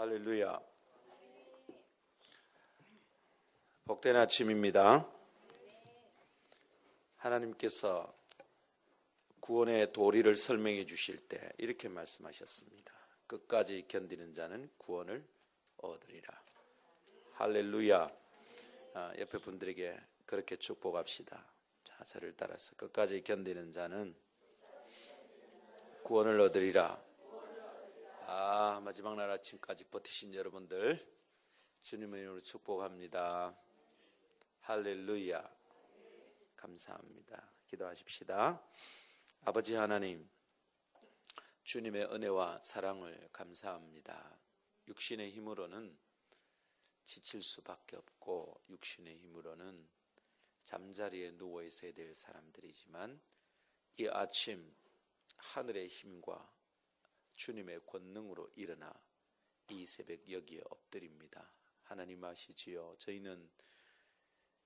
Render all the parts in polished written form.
할렐루야. 복된 아침입니다. 하나님께서 구원의 도리를 설명해 주실 때 이렇게 말씀하셨습니다. 끝까지 견디는 자는 구원을 얻으리라. 할렐루야. 옆에 분들에게 그렇게 축복합시다. 자, 저를 따라서 끝까지 견디는 자는 구원을 얻으리라. 마지막 날 아침까지 버티신 여러분들 주님의 이름으로 축복합니다. 할렐루야. 감사합니다. 기도하십시다. 아버지 하나님, 주님의 은혜와 사랑을 감사합니다. 육신의 힘으로는 지칠 수밖에 없고 육신의 힘으로는 잠자리에 누워 있어야 될 사람들이지만 이 아침 하늘의 힘과 주님의 권능으로 일어나 이 새벽 여기에 엎드립니다. 하나님 아시지요? 저희는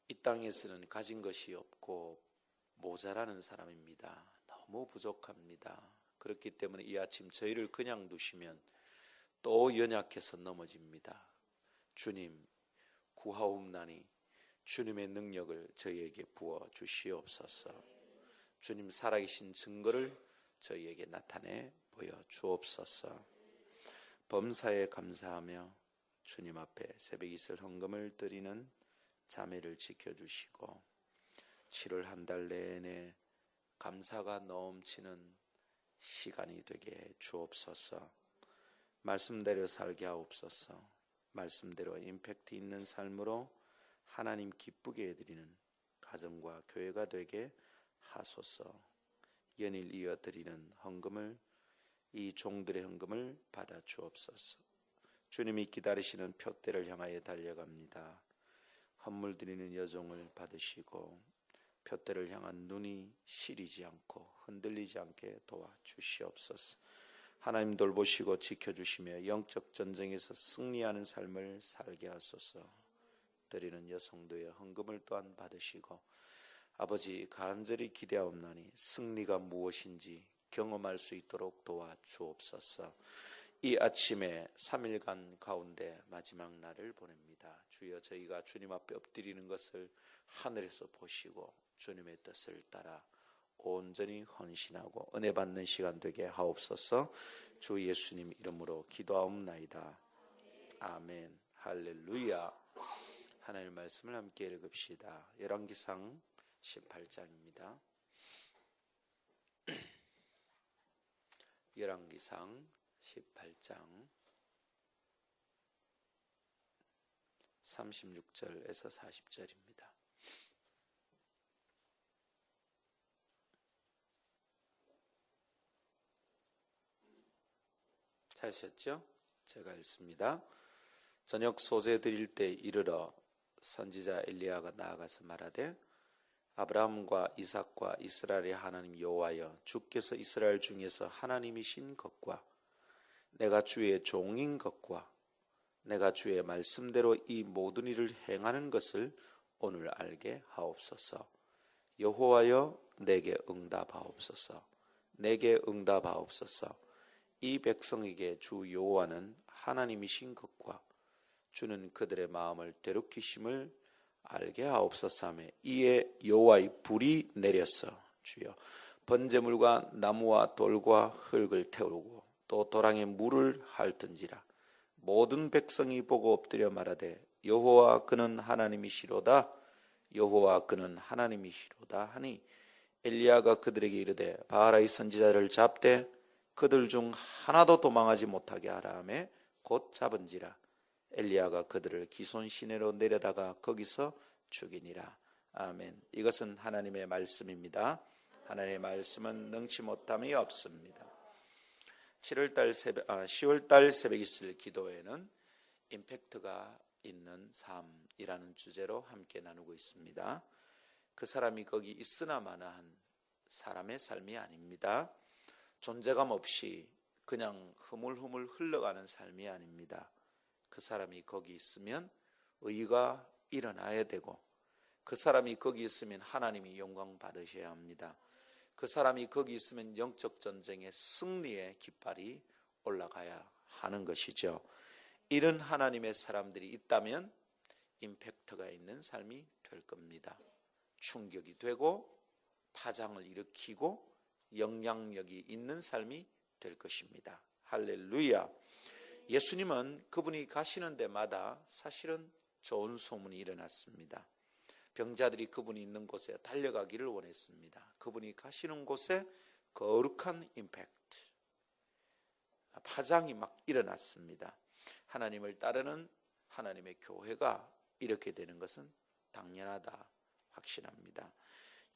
이 땅에서는 가진 것이 없고 모자라는 사람입니다. 너무 부족합니다. 그렇기 때문에 이 아침 저희를 그냥 두시면 또 연약해서 넘어집니다. 주님, 구하옵나니 주님의 능력을 저희에게 부어 주시옵소서. 주님 살아계신 증거를 저희에게 나타내 보여 주옵소서. 범사에 감사하며 주님 앞에 새벽 이슬 헌금을 드리는 자매를 지켜주시고 7월 한 달 내내 감사가 넘치는 시간이 되게 주옵소서. 말씀대로 살게 하옵소서. 말씀대로 임팩트 있는 삶으로 하나님 기쁘게 해드리는 가정과 교회가 되게 하소서. 연일 이어 드리는 헌금을, 이 종들의 헌금을 받아 주옵소서. 주님이 기다리시는 표대를 향하여 달려갑니다. 헌물 드리는 여종을 받으시고 표대를 향한 눈이 시리지 않고 흔들리지 않게 도와주시옵소서. 하나님 돌보시고 지켜주시며 영적 전쟁에서 승리하는 삶을 살게 하소서. 드리는 여성도의 헌금을 또한 받으시고 아버지 간절히 기대하옵나니 승리가 무엇인지 경험할 수 있도록 도와주옵소서. 이 아침에 3일간 가운데 마지막 날을 보냅니다. 주여, 저희가 주님 앞에 엎드리는 것을 하늘에서 보시고 주님의 뜻을 따라 온전히 헌신하고 은혜 받는 시간 되게 하옵소서. 주 예수님 이름으로 기도하옵나이다. 아멘. 할렐루야. 하나님의 말씀을 함께 읽읍시다. 열왕기상 18장입니다. 열왕기상 18장 36절에서 40절입니다. 찾으셨죠? 제가 읽습니다. 저녁 소재 드릴 때 이르러 선지자 엘리야가 나아가서 말하되 아브라함과 이삭과 이스라엘의 하나님 여호와여, 주께서 이스라엘 중에서 하나님이신 것과 내가 주의 종인 것과 내가 주의 말씀대로 이 모든 일을 행하는 것을 오늘 알게 하옵소서. 여호와여, 내게 응답하옵소서. 내게 응답하옵소서. 이 백성에게 주 여호와는 하나님이신 것과 주는 그들의 마음을 되돌이키심을 알게 하옵소서 하며 이에 여호와의 불이 내렸어. 주여, 번제물과 나무와 돌과 흙을 태우고 또 도랑에 물을 핥은지라. 모든 백성이 보고 엎드려 말하되 여호와 그는 하나님이시로다. 여호와 그는 하나님이시로다 하니 엘리야가 그들에게 이르되 바알의 선지자를 잡되 그들 중 하나도 도망하지 못하게 하라 하며 곧 잡은지라. 엘리야가 그들을 기손 시내로 내려다가 거기서 죽이니라. 아멘. 이것은 하나님의 말씀입니다. 하나님의 말씀은 능치 못함이 없습니다. 10월달 새벽 이슬 기도회는 임팩트가 있는 삶이라는 주제로 함께 나누고 있습니다. 그 사람이 거기 있으나 마나한 사람의 삶이 아닙니다. 존재감 없이 그냥 흐물흐물 흘러가는 삶이 아닙니다. 그 사람이 거기 있으면 의가 일어나야 되고 그 사람이 거기 있으면 하나님이 영광 받으셔야 합니다. 그 사람이 거기 있으면 영적 전쟁의 승리의 깃발이 올라가야 하는 것이죠. 이런 하나님의 사람들이 있다면 임팩트가 있는 삶이 될 겁니다. 충격이 되고 파장을 일으키고 영향력이 있는 삶이 될 것입니다. 할렐루야. 예수님은 그분이 가시는 데마다 사실은 좋은 소문이 일어났습니다. 병자들이 그분이 있는 곳에 달려가기를 원했습니다. 그분이 가시는 곳에 거룩한 임팩트, 파장이 막 일어났습니다. 하나님을 따르는 하나님의 교회가 이렇게 되는 것은 당연하다, 확신합니다.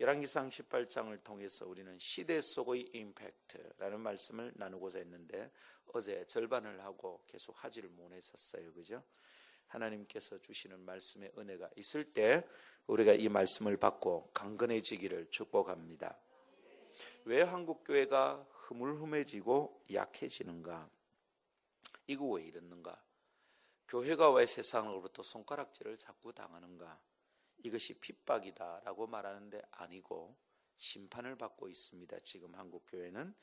열왕기상 18장을 통해서 우리는 시대 속의 임팩트라는 말씀을 나누고자 했는데 어제 절반을 하고 계속 하지를 못했었어요. 그죠? 하나님께서 주시는 말씀의 은혜가 있을 때 우리가 이 말씀을 받고 강건해지기를 축복합니다. 왜 한국교회가 흐물흐물해지고 약해지는가? 이거 왜 이러는가? 교회가 왜 세상으로부터 손가락질을 자꾸 당하는가? 이것이 핍박이다라고 말하는데 아니고 심판을 받고 있습니다. 지금 한국교회는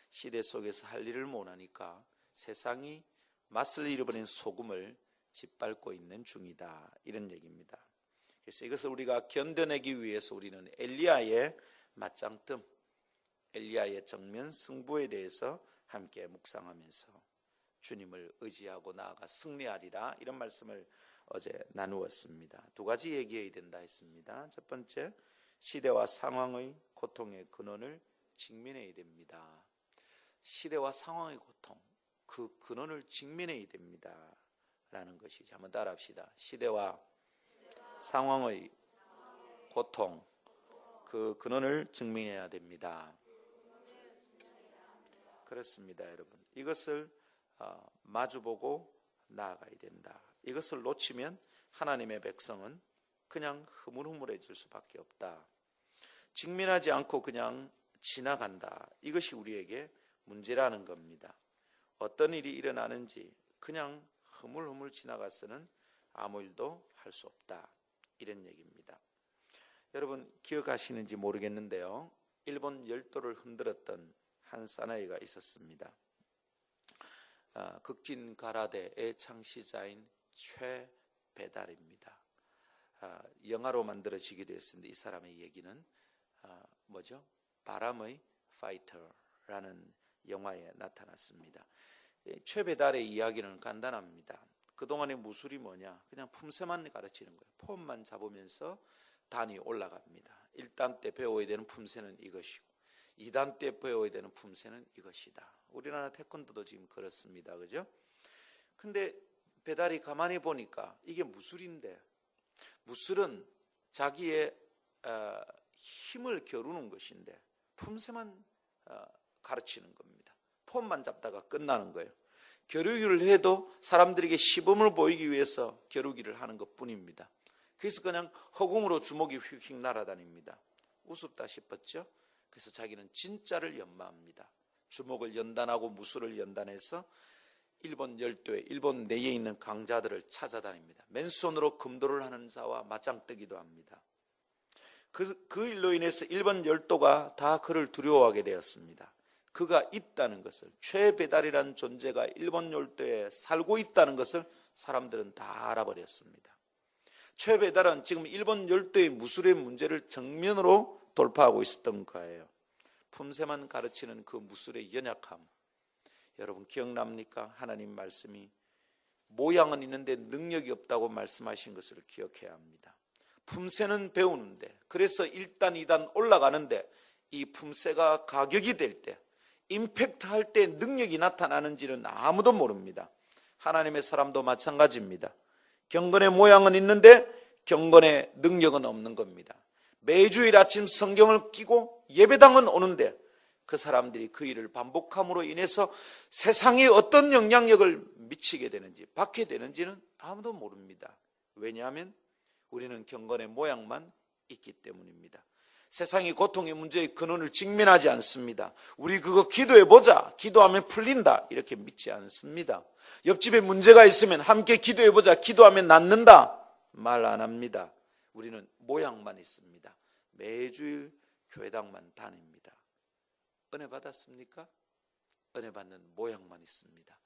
시대 속에서 할 일을 못하니까 세상이 맛을 잃어버린 소금을 짓밟고 있는 중이다, 이런 얘기입니다. 그래서 이것을 우리가 견뎌내기 위해서 우리는 엘리야의 맞짱뜸, 엘리야의 정면 승부에 대해서 함께 묵상하면서 주님을 의지하고 나아가 승리하리라, 이런 말씀을 어제 나누었습니다. 두 가지 얘기해야 된다 했습니다. 첫 번째, 시대와 상황의 고통의 근원을 직면해야 됩니다. 시대와 상황의 고통, 그 근원을 직면해야 됩니다 라는 것이죠. 한번 따라합시다. 시대와 상황의 고통, 그 근원을 증명해야 됩니다. 그렇습니다, 여러분. 이것을 마주보고 나아가야 된다. 이것을 놓치면 하나님의 백성은 그냥 흐물흐물해질 수밖에 없다. 직면하지 않고 그냥 지나간다. 이것이 우리에게 문제라는 겁니다. 어떤 일이 일어나는지 그냥 흐물흐물 지나가서는 아무 일도 할 수 없다, 이런 얘기입니다. 여러분 기억하시는지 모르겠는데요, 일본 열도를 흔들었던 한 사나이가 있었습니다. 극진가라데의 창시자인 최배달입니다. 영화로 만들어지기도 했습니다. 이 사람의 얘기는 뭐죠? 바람의 파이터라는 영화에 나타났습니다. 최배달의 이야기는 간단합니다. 그동안의 무술이 뭐냐? 그냥 품새만 가르치는 거예요. 폼만 잡으면서 단이 올라갑니다. 1단 때 배워야 되는 품새는 이것이고 2단 때 배워야 되는 품새는 이것이다. 우리나라 태권도도 지금 그렇습니다. 그죠? 근데 배달이 가만히 보니까 이게 무술인데, 무술은 자기의 힘을 겨루는 것인데 품새만 가르치는 겁니다. 폼만 잡다가 끝나는 거예요. 겨루기를 해도 사람들에게 시범을 보이기 위해서 겨루기를 하는 것뿐입니다. 그래서 그냥 허공으로 주먹이 휙휙 날아다닙니다. 우습다 싶었죠? 그래서 자기는 진짜를 연마합니다. 주먹을 연단하고 무술을 연단해서 일본 열도에, 일본 내에 있는 강자들을 찾아다닙니다. 맨손으로 금도를 하는 자와 맞짱뜨기도 합니다. 그 일로 인해서 일본 열도가 다 그를 두려워하게 되었습니다. 그가 있다는 것을, 최배달이라는 존재가 일본 열도에 살고 있다는 것을 사람들은 다 알아버렸습니다. 최배달은 지금 일본 열도의 무술의 문제를 정면으로 돌파하고 있었던 거예요. 품새만 가르치는 그 무술의 연약함, 여러분 기억납니까? 하나님 말씀이 모양은 있는데 능력이 없다고 말씀하신 것을 기억해야 합니다. 품새는 배우는데, 그래서 1단 2단 올라가는데 이 품새가 가격이 될 때, 임팩트 할 때 능력이 나타나는지는 아무도 모릅니다. 하나님의 사람도 마찬가지입니다. 경건의 모양은 있는데 경건의 능력은 없는 겁니다. 매주일 아침 성경을 끼고 예배당은 오는데 그 사람들이 그 일을 반복함으로 인해서 세상에 어떤 영향력을 미치게 되는지, 받게 되는지는 아무도 모릅니다. 왜냐하면 우리는 경건의 모양만 있기 때문입니다. 세상이 고통의 문제의 근원을 직면하지 않습니다. 우리 그거 기도해보자, 기도하면 풀린다, 이렇게 믿지 않습니다. 옆집에 문제가 있으면 함께 기도해보자, 기도하면 낫는다, 말 안 합니다. 우리는 모양만 있습니다. 매주일 교회당만 다닙니다. 은혜 받았습니까? 은혜 받는 모양만 있습니다.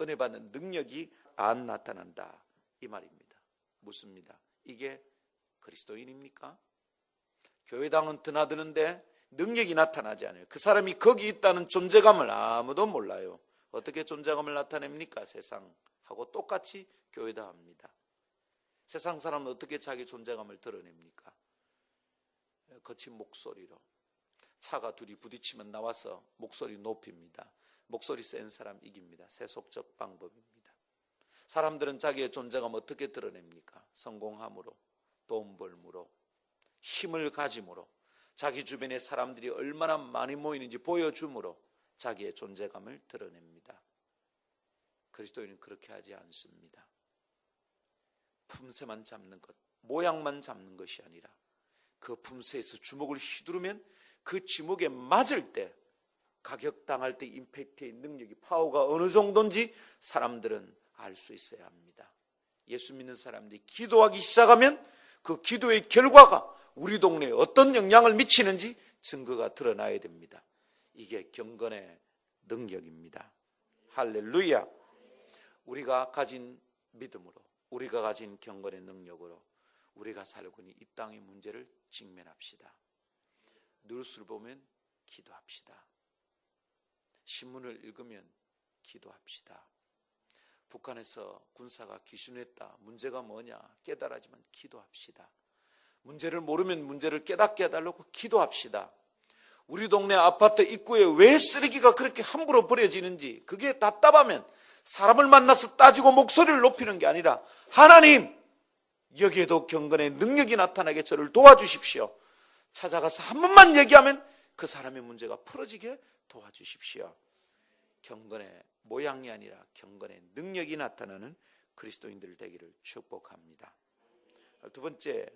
은혜 받는 능력이 안 나타난다 이 말입니다. 묻습니다. 이게 그리스도인입니까? 교회당은 드나드는데 능력이 나타나지 않아요. 그 사람이 거기 있다는 존재감을 아무도 몰라요. 어떻게 존재감을 나타냅니까? 세상하고 똑같이 교회다 합니다. 세상 사람은 어떻게 자기 존재감을 드러냅니까? 거친 목소리로. 차가 둘이 부딪히면 나와서 목소리 높입니다. 목소리 센 사람 이깁니다. 세속적 방법입니다. 사람들은 자기의 존재감 어떻게 드러냅니까? 성공함으로, 돈 벌므로, 힘을 가짐으로, 자기 주변에 사람들이 얼마나 많이 모이는지 보여줌으로 자기의 존재감을 드러냅니다. 그리스도인은 그렇게 하지 않습니다. 품새만 잡는 것, 모양만 잡는 것이 아니라 그 품새에서 주먹을 휘두르면 그 주먹에 맞을 때, 가격당할 때 임팩트의 능력이, 파워가 어느 정도인지 사람들은 알 수 있어야 합니다. 예수 믿는 사람들이 기도하기 시작하면 그 기도의 결과가 우리 동네에 어떤 영향을 미치는지 증거가 드러나야 됩니다. 이게 경건의 능력입니다. 할렐루야. 우리가 가진 믿음으로, 우리가 가진 경건의 능력으로 우리가 살고 있는 이 땅의 문제를 직면합시다. 뉴스를 보면 기도합시다. 신문을 읽으면 기도합시다. 북한에서 군사가 기순했다. 문제가 뭐냐 깨달아지만 기도합시다. 문제를 모르면 문제를 깨닫게 해달라고 기도합시다. 우리 동네 아파트 입구에 왜 쓰레기가 그렇게 함부로 버려지는지 그게 답답하면 사람을 만나서 따지고 목소리를 높이는 게 아니라 하나님, 여기에도 경건의 능력이 나타나게 저를 도와주십시오. 찾아가서 한 번만 얘기하면 그 사람의 문제가 풀어지게 도와주십시오. 경건의 모양이 아니라 경건의 능력이 나타나는 그리스도인들 되기를 축복합니다. 두 번째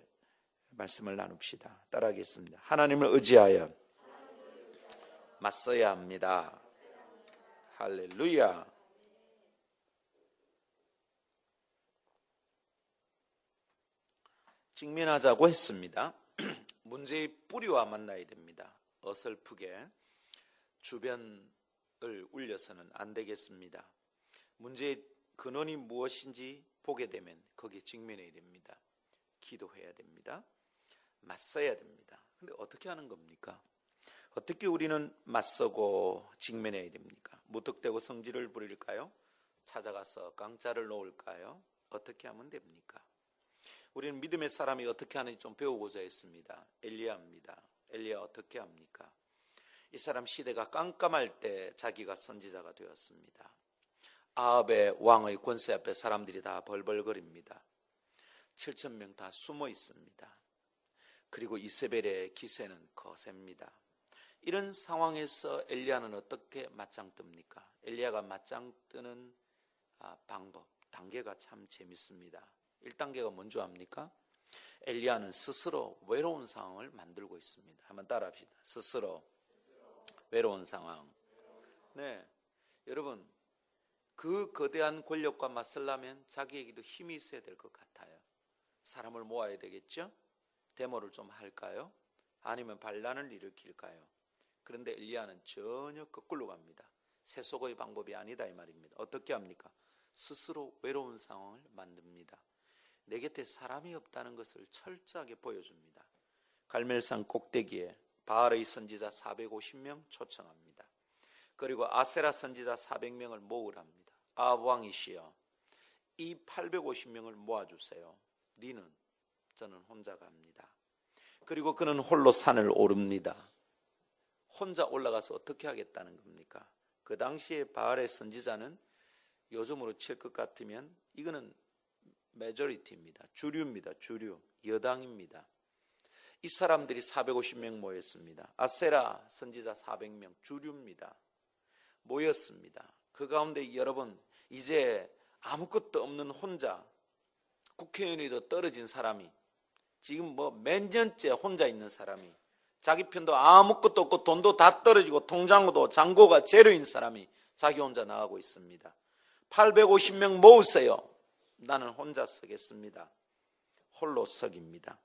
말씀을 나눕시다. 따라하겠습니다. 하나님을 의지하여 맞서야 합니다. 할렐루야. 직면하자고 했습니다. 문제의 뿌리와 만나야 됩니다. 어설프게 주변을 울려서는 안 되겠습니다. 문제의 근원이 무엇인지 보게 되면 거기에 직면해야 됩니다. 기도해야 됩니다. 맞서야 됩니다. 근데 어떻게 하는 겁니까? 어떻게 우리는 맞서고 직면해야 됩니까? 무턱대고 성질을 부릴까요? 찾아가서 강짜를 놓을까요? 어떻게 하면 됩니까? 우리는 믿음의 사람이 어떻게 하는지 좀 배우고자 했습니다. 엘리야입니다. 엘리야 어떻게 합니까? 이 사람 시대가 깜깜할 때 자기가 선지자가 되었습니다. 아합의 왕의 권세 앞에 사람들이 다 벌벌거립니다. 7,000명 다 숨어 있습니다. 그리고 이세벨의 기세는 거셉니다. 이런 상황에서 엘리야는 어떻게 맞짱 뜹니까? 엘리야가 맞짱 뜨는 방법, 단계가 참 재밌습니다. 1단계가 뭔지 압니까? 엘리야는 스스로 외로운 상황을 만들고 있습니다. 한번 따라합시다. 스스로 외로운 상황. 네, 여러분 그 거대한 권력과 맞서려면 자기에게도 힘이 있어야 될 것 같아요. 사람을 모아야 되겠죠? 데모를 좀 할까요? 아니면 반란을 일으킬까요? 그런데 엘리야는 전혀 거꾸로 갑니다. 세속의 방법이 아니다 이 말입니다. 어떻게 합니까? 스스로 외로운 상황을 만듭니다. 내 곁에 사람이 없다는 것을 철저하게 보여줍니다. 갈멜산 꼭대기에 바알의 선지자 450명 초청합니다. 그리고 아세라 선지자 400명을 모으랍니다. 아합 왕이시여, 이 850명을 모아주세요. 니는, 저는 혼자 갑니다. 그리고 그는 홀로 산을 오릅니다. 혼자 올라가서 어떻게 하겠다는 겁니까? 그 당시에 바알의 선지자는 요즘으로 칠 것 같으면 이거는 메조리티입니다. 주류입니다. 주류. 여당입니다. 이 사람들이 450명 모였습니다. 아세라 선지자 400명 주류입니다. 모였습니다. 그 가운데 여러분 이제 아무것도 없는 혼자 국회의원에도 떨어진 사람이 지금 몇 년째 혼자 있는 사람이 자기 편도 아무것도 없고 돈도 다 떨어지고 통장도 잔고가 제로인 사람이 자기 혼자 나가고 있습니다. 850명 모으세요. 나는 혼자 서겠습니다. 홀로 서기입니다.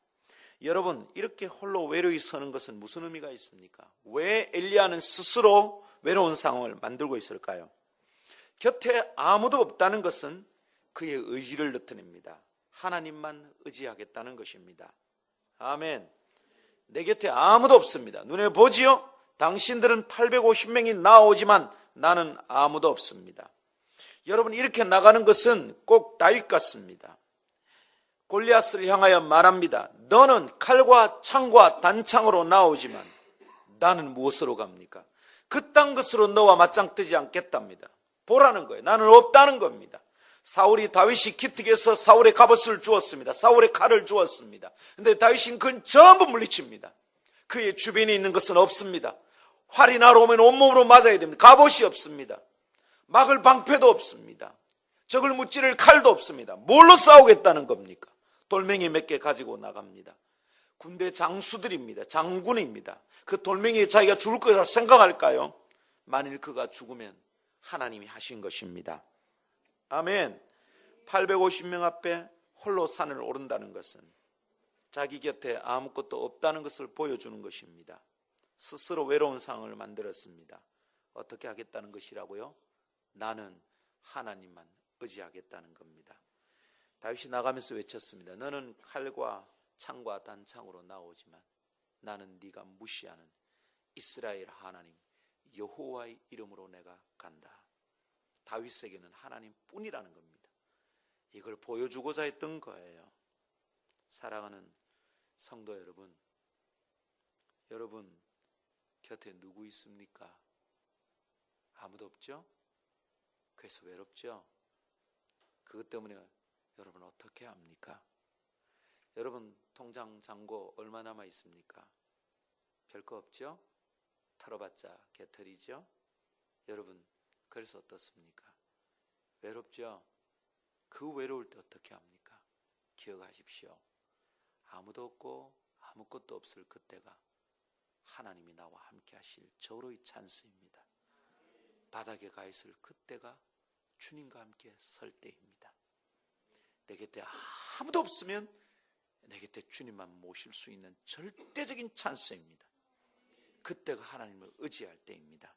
여러분 이렇게 홀로 외로이 서는 것은 무슨 의미가 있습니까? 왜 엘리야는 스스로 외로운 상황을 만들고 있을까요? 곁에 아무도 없다는 것은 그의 의지를 나타냅니다. 하나님만 의지하겠다는 것입니다. 아멘. 내 곁에 아무도 없습니다. 눈에 보지요? 당신들은 850명이 나오지만 나는 아무도 없습니다. 여러분, 이렇게 나가는 것은 꼭 다윗 같습니다. 골리앗을 향하여 말합니다. 너는 칼과 창과 단창으로 나오지만 나는 무엇으로 갑니까? 그딴 것으로 너와 맞짱 뜨지 않겠답니다. 보라는 거예요. 나는 없다는 겁니다. 다윗이 기특해서 사울의 갑옷을 주었습니다. 사울의 칼을 주었습니다. 그런데 다윗은 그건 전부 물리칩니다. 그의 주변에 있는 것은 없습니다. 활이 날아오면 온몸으로 맞아야 됩니다. 갑옷이 없습니다. 막을 방패도 없습니다. 적을 무찌를 칼도 없습니다. 뭘로 싸우겠다는 겁니까? 돌멩이 몇 개 가지고 나갑니다. 군대 장수들입니다. 장군입니다. 그 돌멩이에 자기가 죽을 거라 생각할까요? 만일 그가 죽으면 하나님이 하신 것입니다. 아멘. 850명 앞에 홀로 산을 오른다는 것은 자기 곁에 아무것도 없다는 것을 보여주는 것입니다. 스스로 외로운 상황을 만들었습니다. 어떻게 하겠다는 것이라고요? 나는 하나님만 의지하겠다는 겁니다. 다윗이 나가면서 외쳤습니다. 너는 칼과 창과 단창으로 나오지만 나는 네가 무시하는 이스라엘 하나님 여호와의 이름으로 내가 간다. 다윗에게는 하나님뿐이라는 겁니다. 이걸 보여주고자 했던 거예요. 사랑하는 성도 여러분, 여러분 곁에 누구 있습니까? 아무도 없죠? 그래서 외롭죠? 그것 때문에 여러분 어떻게 합니까? 여러분 통장 잔고 얼마 남아 있습니까? 별거 없죠? 털어봤자 개털이죠? 여러분 그래서 어떻습니까? 외롭죠? 그 외로울 때 어떻게 합니까? 기억하십시오. 아무도 없고 아무것도 없을 그때가 하나님이 나와 함께 하실 저로의 찬스입니다. 바닥에 가 있을 그때가 주님과 함께 설 때입니다. 내 곁에 아무도 없으면 내 곁에 주님만 모실 수 있는 절대적인 찬스입니다. 그때가 하나님을 의지할 때입니다.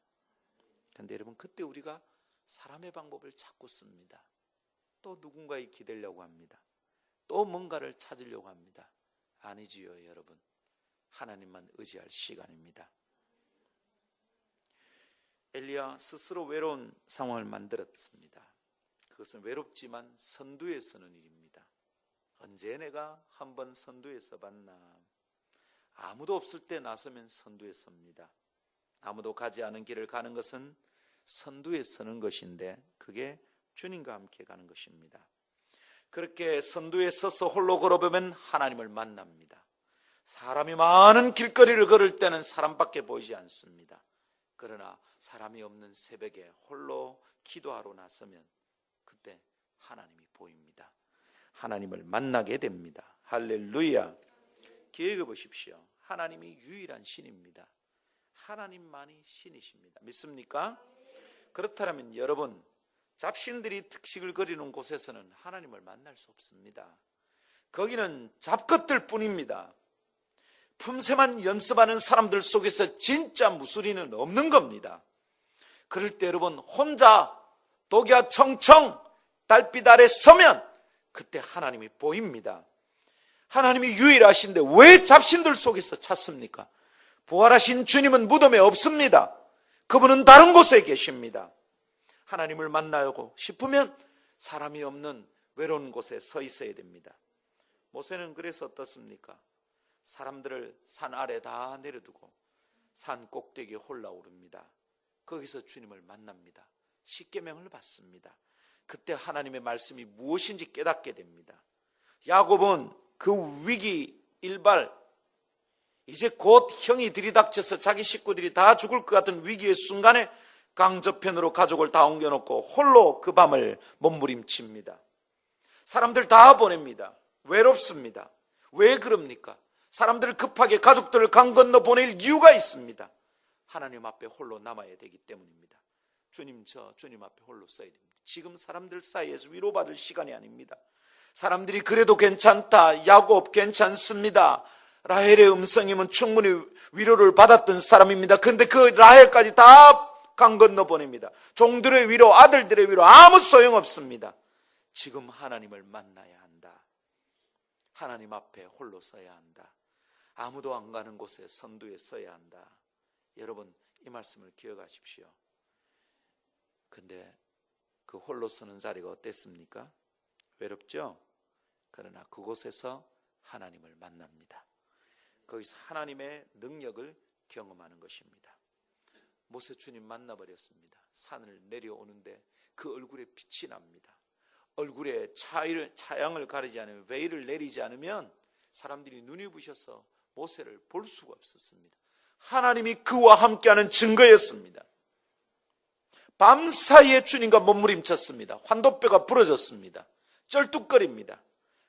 그런데 여러분 그때 우리가 사람의 방법을 자꾸 씁니다. 또 누군가에 기대려고 합니다. 또 뭔가를 찾으려고 합니다. 아니지요 여러분. 하나님만 의지할 시간입니다. 엘리야 스스로 외로운 상황을 만들었습니다. 그것은 외롭지만 선두에 서는 일입니다. 언제 내가 한번 선두에 서봤나? 아무도 없을 때 나서면 선두에 섭니다. 아무도 가지 않은 길을 가는 것은 선두에 서는 것인데 그게 주님과 함께 가는 것입니다. 그렇게 선두에 서서 홀로 걸어보면 하나님을 만납니다. 사람이 많은 길거리를 걸을 때는 사람밖에 보이지 않습니다. 그러나 사람이 없는 새벽에 홀로 기도하러 나서면 그때 하나님이 보입니다. 하나님을 만나게 됩니다. 할렐루야. 기억해 보십시오. 하나님이 유일한 신입니다. 하나님만이 신이십니다. 믿습니까? 그렇다면 여러분 잡신들이 특식을 거리는 곳에서는 하나님을 만날 수 없습니다. 거기는 잡것들 뿐입니다. 품새만 연습하는 사람들 속에서 진짜 무술이는 없는 겁니다. 그럴 때 여러분 혼자 독야 청청 달빛 아래 서면 그때 하나님이 보입니다. 하나님이 유일하신데 왜 잡신들 속에서 찾습니까? 부활하신 주님은 무덤에 없습니다. 그분은 다른 곳에 계십니다. 하나님을 만나고 싶으면 사람이 없는 외로운 곳에 서 있어야 됩니다. 모세는 그래서 어떻습니까? 사람들을 산 아래 다 내려두고 산 꼭대기에 올라오릅니다. 거기서 주님을 만납니다. 십계명을 받습니다. 그때 하나님의 말씀이 무엇인지 깨닫게 됩니다. 야곱은 그 위기 일발, 이제 곧 형이 들이닥쳐서 자기 식구들이 다 죽을 것 같은 위기의 순간에 강저편으로 가족을 다 옮겨놓고 홀로 그 밤을 몸부림칩니다. 사람들 다 보냅니다. 외롭습니다. 왜 그럽니까? 사람들을 급하게 가족들을 강 건너 보낼 이유가 있습니다. 하나님 앞에 홀로 남아야 되기 때문입니다. 주님 앞에 홀로 서야 됩니다. 지금 사람들 사이에서 위로받을 시간이 아닙니다. 사람들이 그래도 괜찮다, 야곱 괜찮습니다, 라헬의 음성이면 충분히 위로를 받았던 사람입니다. 그런데 그 라헬까지 다 강 건너 보냅니다. 종들의 위로, 아들들의 위로 아무 소용없습니다. 지금 하나님을 만나야 한다. 하나님 앞에 홀로 서야 한다. 아무도 안 가는 곳에 선두에 서야 한다. 여러분, 이 말씀을 기억하십시오. 근데 그 홀로 서는 자리가 어땠습니까? 외롭죠? 그러나 그곳에서 하나님을 만납니다. 거기서 하나님의 능력을 경험하는 것입니다. 모세 주님 만나버렸습니다. 산을 내려오는데 그 얼굴에 빛이 납니다. 얼굴에 차양을 가리지 않으면, 베일을 내리지 않으면 사람들이 눈이 부셔서 모세를 볼 수가 없었습니다. 하나님이 그와 함께하는 증거였습니다. 밤사이에 주님과 몸부림쳤습니다. 환도뼈가 부러졌습니다. 쩔뚝거립니다.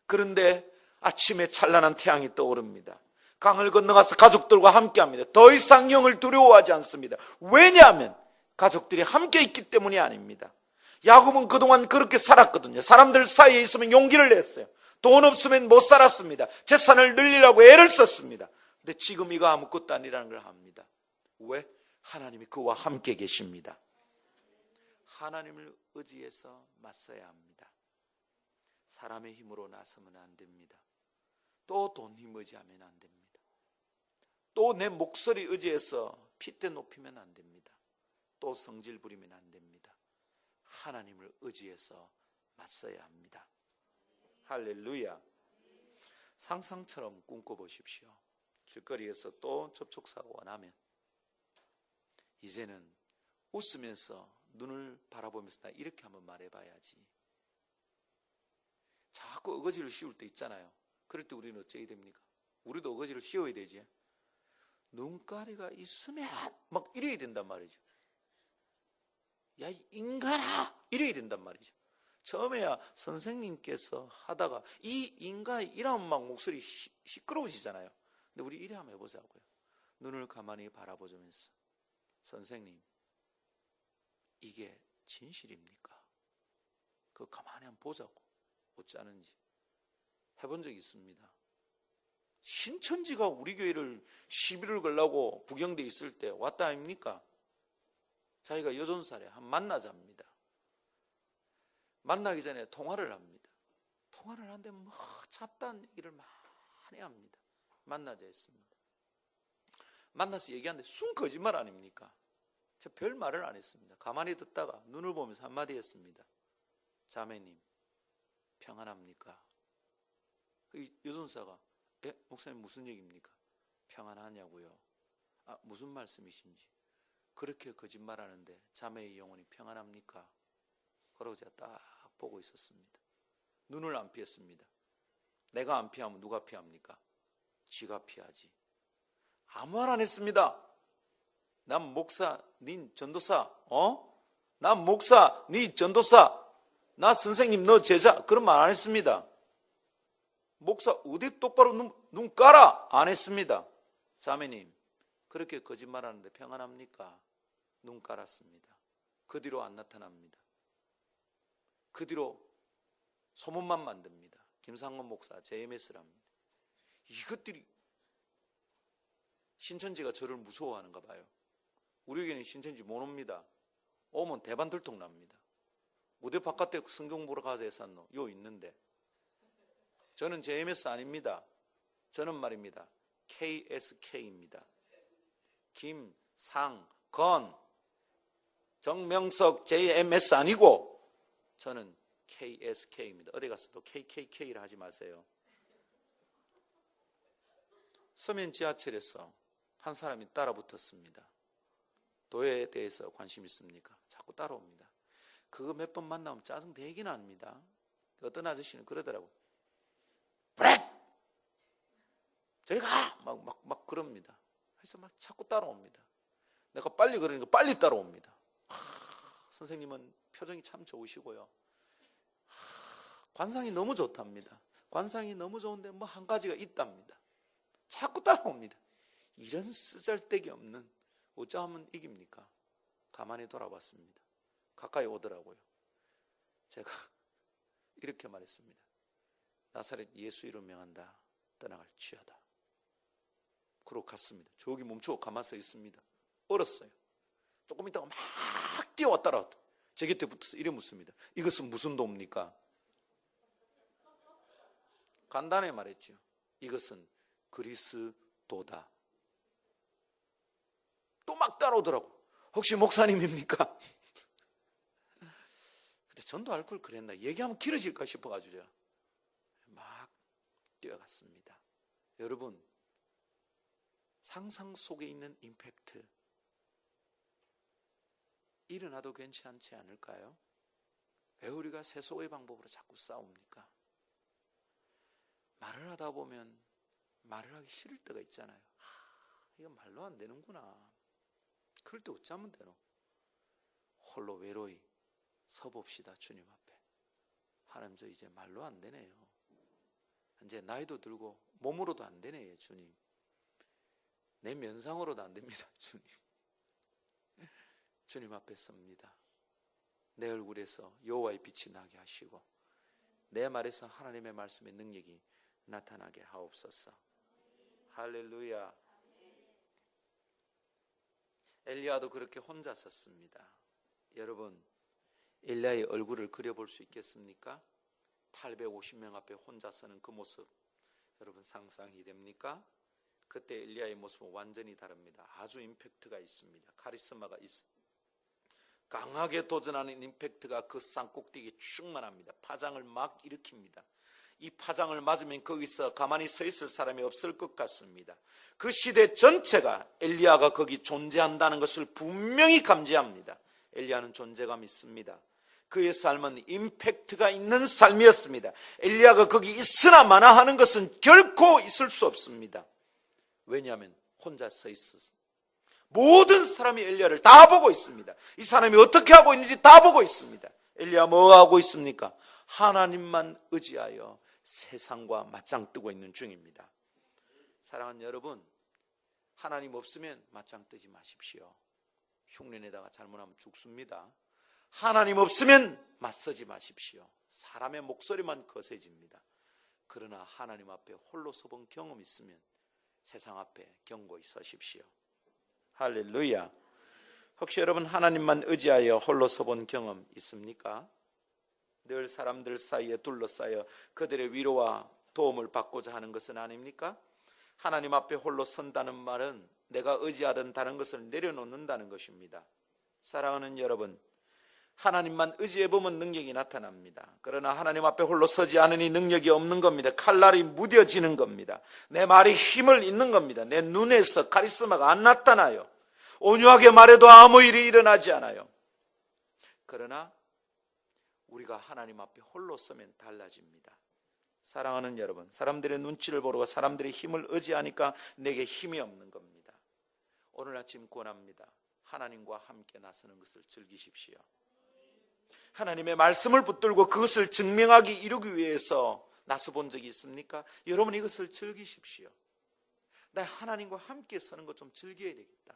그런데 아침에 찬란한 태양이 떠오릅니다. 강을 건너가서 가족들과 함께합니다. 더 이상 영을 두려워하지 않습니다. 왜냐하면 가족들이 함께 있기 때문이 아닙니다. 야곱은 그동안 그렇게 살았거든요. 사람들 사이에 있으면 용기를 냈어요. 돈 없으면 못 살았습니다. 재산을 늘리려고 애를 썼습니다. 근데 지금 이거 아무것도 아니라는 걸 압니다. 왜? 하나님이 그와 함께 계십니다. 하나님을 의지해서 맞서야 합니다. 사람의 힘으로 나서면 안 됩니다. 또 돈 힘 의지하면 안 됩니다. 또 내 목소리 의지해서 핏대 높이면 안 됩니다. 또 성질 부리면 안 됩니다. 하나님을 의지해서 맞서야 합니다. 할렐루야. 상상처럼 꿈꿔보십시오. 길거리에서 또 접촉사고가 나면 이제는 웃으면서 눈을 바라보면서 나 이렇게 한번 말해봐야지. 자꾸 어거지를 씌울 때 있잖아요. 그럴 때 우리는 어찌해야 됩니까? 우리도 어거지를 씌워야 되지. 눈가리가 있으면 막 이래야 된단 말이죠. 야, 이 인간아! 이래야 된단 말이죠. 처음에야 선생님께서 하다가 이 인간이 이러면 막 목소리 시끄러우시잖아요. 근데 우리 이래 한번 해보자고요. 눈을 가만히 바라보면서 선생님, 이게 진실입니까? 그거 가만히 한번 보자고. 어쩌는지 해본 적이 있습니다. 신천지가 우리 교회를 시비를 걸라고 부경돼 있을 때 왔다 아닙니까? 자기가 여전살에 한 만나자입니다. 만나기 전에 통화를 합니다. 통화를 하는데 뭐 잡다한 얘기를 많이 합니다. 만나자 했습니다. 만나서 얘기하는데 순 거짓말 아닙니까? 제가 별 말을 안 했습니다. 가만히 듣다가 눈을 보면서 한마디 했습니다. 자매님, 평안합니까? 여전사가 목사님 무슨 얘기입니까? 평안하냐고요? 무슨 말씀이신지. 그렇게 거짓말하는데 자매의 영혼이 평안합니까? 그러고 제가 딱 보고 있었습니다. 눈을 안 피했습니다. 내가 안 피하면 누가 피합니까? 지가 피하지. 아무 말 안 했습니다. 난 목사, 닌 전도사, 난 목사, 니 전도사, 나 선생님, 너 제자, 그런 말 안 했습니다. 목사, 어디 똑바로 눈 깔아? 안 했습니다. 자매님, 그렇게 거짓말하는데 평안합니까? 눈 깔았습니다. 그 뒤로 안 나타납니다. 그 뒤로 소문만 만듭니다. 김상원 목사, JMS를 합니다. 이것들이 신천지가 저를 무서워하는가 봐요. 우리에게는 신천지 못 옵니다. 오면 대반들통 납니다. 무대 바깥에 성경 보러 가서 했었노? 요 있는데. 저는 JMS 아닙니다. 저는 말입니다. KSK입니다. 김상건, 정명석 JMS 아니고 저는 KSK입니다. 어디 가서도 KKK를 하지 마세요. 서면 지하철에서 한 사람이 따라붙었습니다. 도에 대해서 관심 있습니까? 자꾸 따라옵니다. 그거 몇 번 만나면 짜증 되게 납니다. 어떤 아저씨는 그러더라고요. 브렉! 저리 가! 막 그럽니다. 그래서 막 자꾸 따라옵니다. 내가 빨리 그러니까 빨리 따라옵니다. 선생님은 표정이 참 좋으시고요. 관상이 너무 좋답니다. 관상이 너무 좋은데 뭐 한 가지가 있답니다. 자꾸 따라옵니다. 이런 쓰잘데기 없는, 어쩌면 이깁니까? 가만히 돌아봤습니다. 가까이 오더라고요. 제가 이렇게 말했습니다. 나사렛 예수 이름 명한다. 떠나갈지어다. 그러고 갔습니다. 저기 멈추고 가만히 서 있습니다. 얼었어요. 조금 있다가 막 뛰어왔더라. 제 곁에 붙어서 이래 묻습니다. 이것은 무슨 도입니까? 간단히 말했죠. 이것은 그리스도다. 또 막 따라오더라고. 혹시 목사님입니까? 근데 전도할 걸 그랬나? 얘기하면 길어질까 싶어가지고 막 뛰어갔습니다. 여러분, 상상 속에 있는 임팩트 일어나도 괜찮지 않을까요? 왜 우리가 세속의 방법으로 자꾸 싸웁니까? 말을 하다 보면 말을 하기 싫을 때가 있잖아요. 이거 말로 안 되는구나. 그럴 때 어쩌면 되노? 홀로 외로이 서봅시다. 주님 앞에. 하나님, 저 이제 말로 안 되네요. 이제 나이도 들고 몸으로도 안 되네요. 주님, 내 면상으로도 안 됩니다. 주님, 주님 앞에 섭니다. 내 얼굴에서 여호와의 빛이 나게 하시고 내 말에서 하나님의 말씀의 능력이 나타나게 하옵소서. 할렐루야. 엘리야도 그렇게 혼자 섰습니다. 여러분, 엘리야의 얼굴을 그려볼 수 있겠습니까? 850명 앞에 혼자 서는 그 모습 여러분 상상이 됩니까? 그때 엘리야의 모습은 완전히 다릅니다. 아주 임팩트가 있습니다. 카리스마가 있습니다. 강하게 도전하는 임팩트가 그 산꼭대기에 충만합니다. 파장을 막 일으킵니다. 이 파장을 맞으면 거기서 가만히 서 있을 사람이 없을 것 같습니다. 그 시대 전체가 엘리야가 거기 존재한다는 것을 분명히 감지합니다. 엘리야는 존재감이 있습니다. 그의 삶은 임팩트가 있는 삶이었습니다. 엘리야가 거기 있으나 마나 하는 것은 결코 있을 수 없습니다. 왜냐하면 혼자 서 있었습니다. 모든 사람이 엘리야를 다 보고 있습니다. 이 사람이 어떻게 하고 있는지 다 보고 있습니다. 엘리야 뭐 하고 있습니까? 하나님만 의지하여 세상과 맞짱 뜨고 있는 중입니다. 사랑하는 여러분, 하나님 없으면 맞짱 뜨지 마십시오. 흉년에다가 잘못하면 죽습니다. 하나님 없으면 맞서지 마십시오. 사람의 목소리만 거세집니다. 그러나 하나님 앞에 홀로 서본 경험 있으면 세상 앞에 견고히 서십시오. 할렐루야. 혹시 여러분 하나님만 의지하여 홀로 서본 경험 있습니까? 늘 사람들 사이에 둘러싸여 그들의 위로와 도움을 받고자 하는 것은 아닙니까? 하나님 앞에 홀로 선다는 말은 내가 의지하던 다른 것을 내려놓는다는 것입니다. 사랑하는 여러분, 하나님만 의지해보면 능력이 나타납니다. 그러나 하나님 앞에 홀로 서지 않으니 능력이 없는 겁니다. 칼날이 무뎌지는 겁니다. 내 말이 힘을 잃는 겁니다. 내 눈에서 카리스마가 안 나타나요. 온유하게 말해도 아무 일이 일어나지 않아요. 그러나 우리가 하나님 앞에 홀로 서면 달라집니다. 사랑하는 여러분, 사람들의 눈치를 보고 사람들의 힘을 의지하니까 내게 힘이 없는 겁니다. 오늘 아침 권합니다. 하나님과 함께 나서는 것을 즐기십시오. 하나님의 말씀을 붙들고 그것을 증명하기 이루기 위해서 나서본 적이 있습니까? 여러분 이것을 즐기십시오. 나 하나님과 함께 서는 것 좀 즐겨야 되겠다.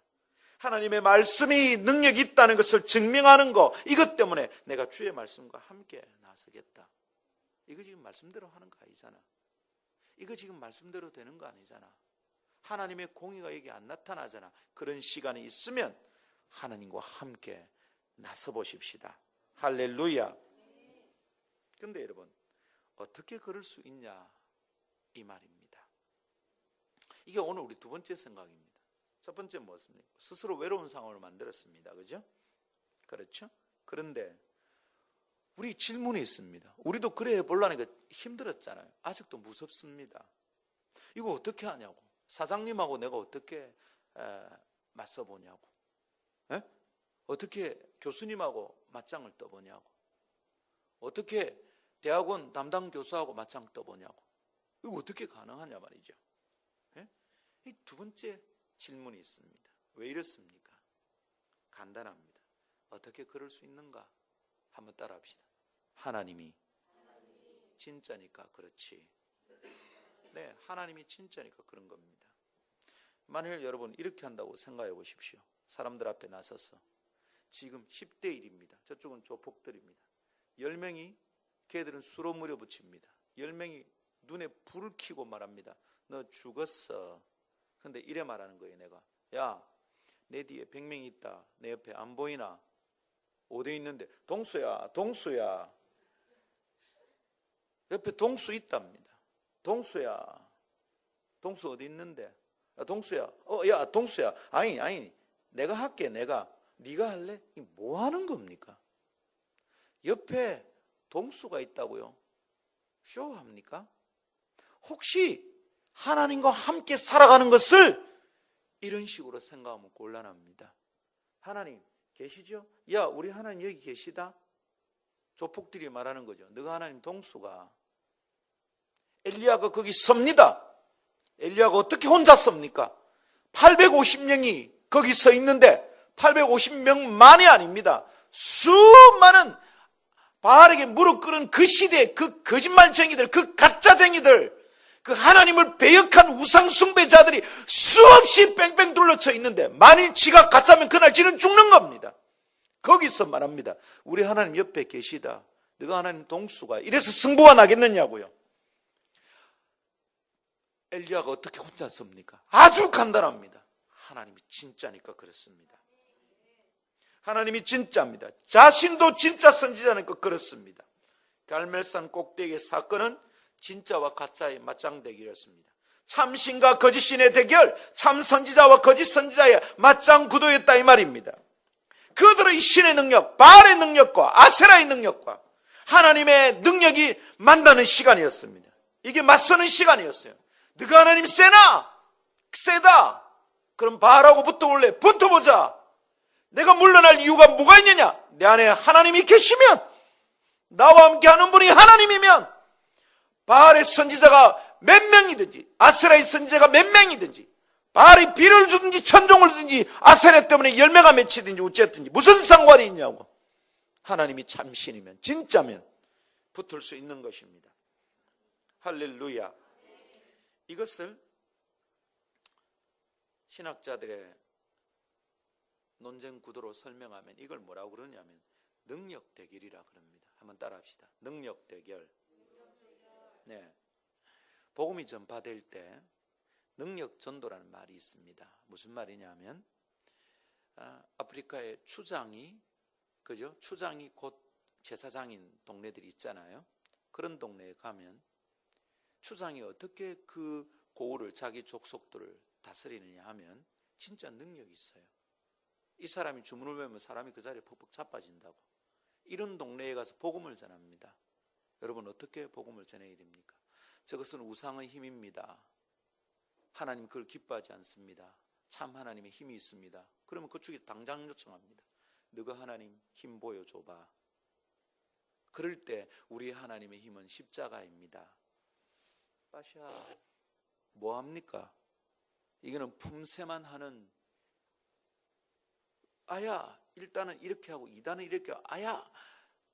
하나님의 말씀이 능력이 있다는 것을 증명하는 것, 이것 때문에 내가 주의 말씀과 함께 나서겠다. 이거 지금 말씀대로 하는 거 아니잖아. 이거 지금 말씀대로 되는 거 아니잖아. 하나님의 공의가 여기 안 나타나잖아. 그런 시간이 있으면 하나님과 함께 나서 보십시다. 할렐루야. 근데 여러분, 어떻게 그럴 수 있냐 이 말입니다. 이게 오늘 우리 두 번째 생각입니다. 첫 번째 무엇입니까? 스스로 외로운 상황을 만들었습니다. 그죠? 그렇죠? 그런데 우리 질문이 있습니다. 우리도 그래 해보려니까 힘들었잖아요. 아직도 무섭습니다. 이거 어떻게 하냐고. 사장님하고 내가 어떻게 맞서보냐고. 에? 어떻게 교수님하고 맞짱을 떠보냐고. 어떻게 대학원 담당 교수하고 맞짱 떠보냐고. 이거 어떻게 가능하냐 말이죠. 이 두 번째 질문이 있습니다. 왜 이렇습니까? 간단합니다. 어떻게 그럴 수 있는가? 한번 따라 합시다. 하나님이 진짜니까 그렇지. 네, 하나님이 진짜니까 그런 겁니다. 만일 여러분 이렇게 한다고 생각해 보십시오. 사람들 앞에 나서서 지금 10대 1입니다. 저쪽은 조폭들입니다. 10명이 걔들은 수로 물어붙입니다. 10명이 눈에 불을 켜고 말합니다. 너 죽었어. 근데 이래 말하는 거예요. 내가 야, 내 뒤에 100명이 있다. 내 옆에 안 보이나? 어디 있는데? 동수야. 옆에 동수 있답니다. 동수야. 동수 어디 있는데? 동수야. 야, 동수야. 아니. 내가 할게, 내가. 네가 할래? 이 뭐 하는 겁니까? 옆에 동수가 있다고요? 쇼합니까? 혹시 하나님과 함께 살아가는 것을 이런 식으로 생각하면 곤란합니다. 하나님 계시죠? 야, 우리 하나님 여기 계시다? 조폭들이 말하는 거죠. 너가 하나님 동수가. 엘리야가 거기 섭니다. 엘리야가 어떻게 혼자 섭니까? 850명이 거기 서 있는데 850명만이 아닙니다. 수많은 바알에게 무릎 꿇은 그 시대의 그 거짓말쟁이들, 그 가짜쟁이들, 그 하나님을 배역한 우상 숭배자들이 수없이 뺑뺑 둘러쳐 있는데 만일 지가 가짜면 그날 지는 죽는 겁니다. 거기서 말합니다. 우리 하나님 옆에 계시다. 너가 하나님 동수가. 이래서 승부가 나겠느냐고요. 엘리야가 어떻게 혼자 섭니까? 아주 간단합니다. 하나님이 진짜니까 그렇습니다. 하나님이 진짜입니다. 자신도 진짜 선지자니까 그렇습니다. 갈멜산 꼭대기의 사건은 진짜와 가짜의 맞짱대결이었습니다. 참신과 거짓신의 대결, 참 선지자와 거짓 선지자의 맞짱 구도였다 이 말입니다. 그들의 신의 능력, 바알의 능력과 아세라의 능력과 하나님의 능력이 만나는 시간이었습니다. 이게 맞서는 시간이었어요. 너가 하나님 세다. 그럼 바알하고 붙어볼래? 붙어보자. 내가 물러날 이유가 뭐가 있느냐? 내 안에 하나님이 계시면, 나와 함께 하는 분이 하나님이면, 바알의 선지자가 몇 명이든지, 아세라의 선지자가 몇 명이든지, 바알이 비를 주든지 천종을 주든지 아세라 때문에 열매가 맺히든지 어쨌든지 무슨 상관이 있냐고. 하나님이 참신이면, 진짜면 붙을 수 있는 것입니다. 할렐루야. 이것을 신학자들의 논쟁 구도로 설명하면 이걸 뭐라고 그러냐면 능력 대결이라 그럽니다. 한번 따라합시다. 능력 대결. 네. 복음이 전파될 때 능력 전도라는 말이 있습니다. 무슨 말이냐면 아프리카의 추장이 그죠? 추장이 곧 제사장인 동네들이 있잖아요. 그런 동네에 가면 추장이 어떻게 그 고을을 자기 족속들을 다스리느냐 하면 진짜 능력이 있어요. 이 사람이 주문을 외우면 사람이 그 자리에 퍽퍽 자빠진다고. 이런 동네에 가서 복음을 전합니다. 여러분 어떻게 복음을 전해야 됩니까? 저것은 우상의 힘입니다. 하나님 그걸 기뻐하지 않습니다. 참 하나님의 힘이 있습니다. 그러면 그쪽에 당장 요청합니다. 너가 하나님 힘 보여줘봐. 그럴 때 우리 하나님의 힘은 십자가입니다. 빠샤 뭐합니까? 이거는 품새만 하는 아야 일단은 이렇게 하고 2단은 이렇게 하고 아야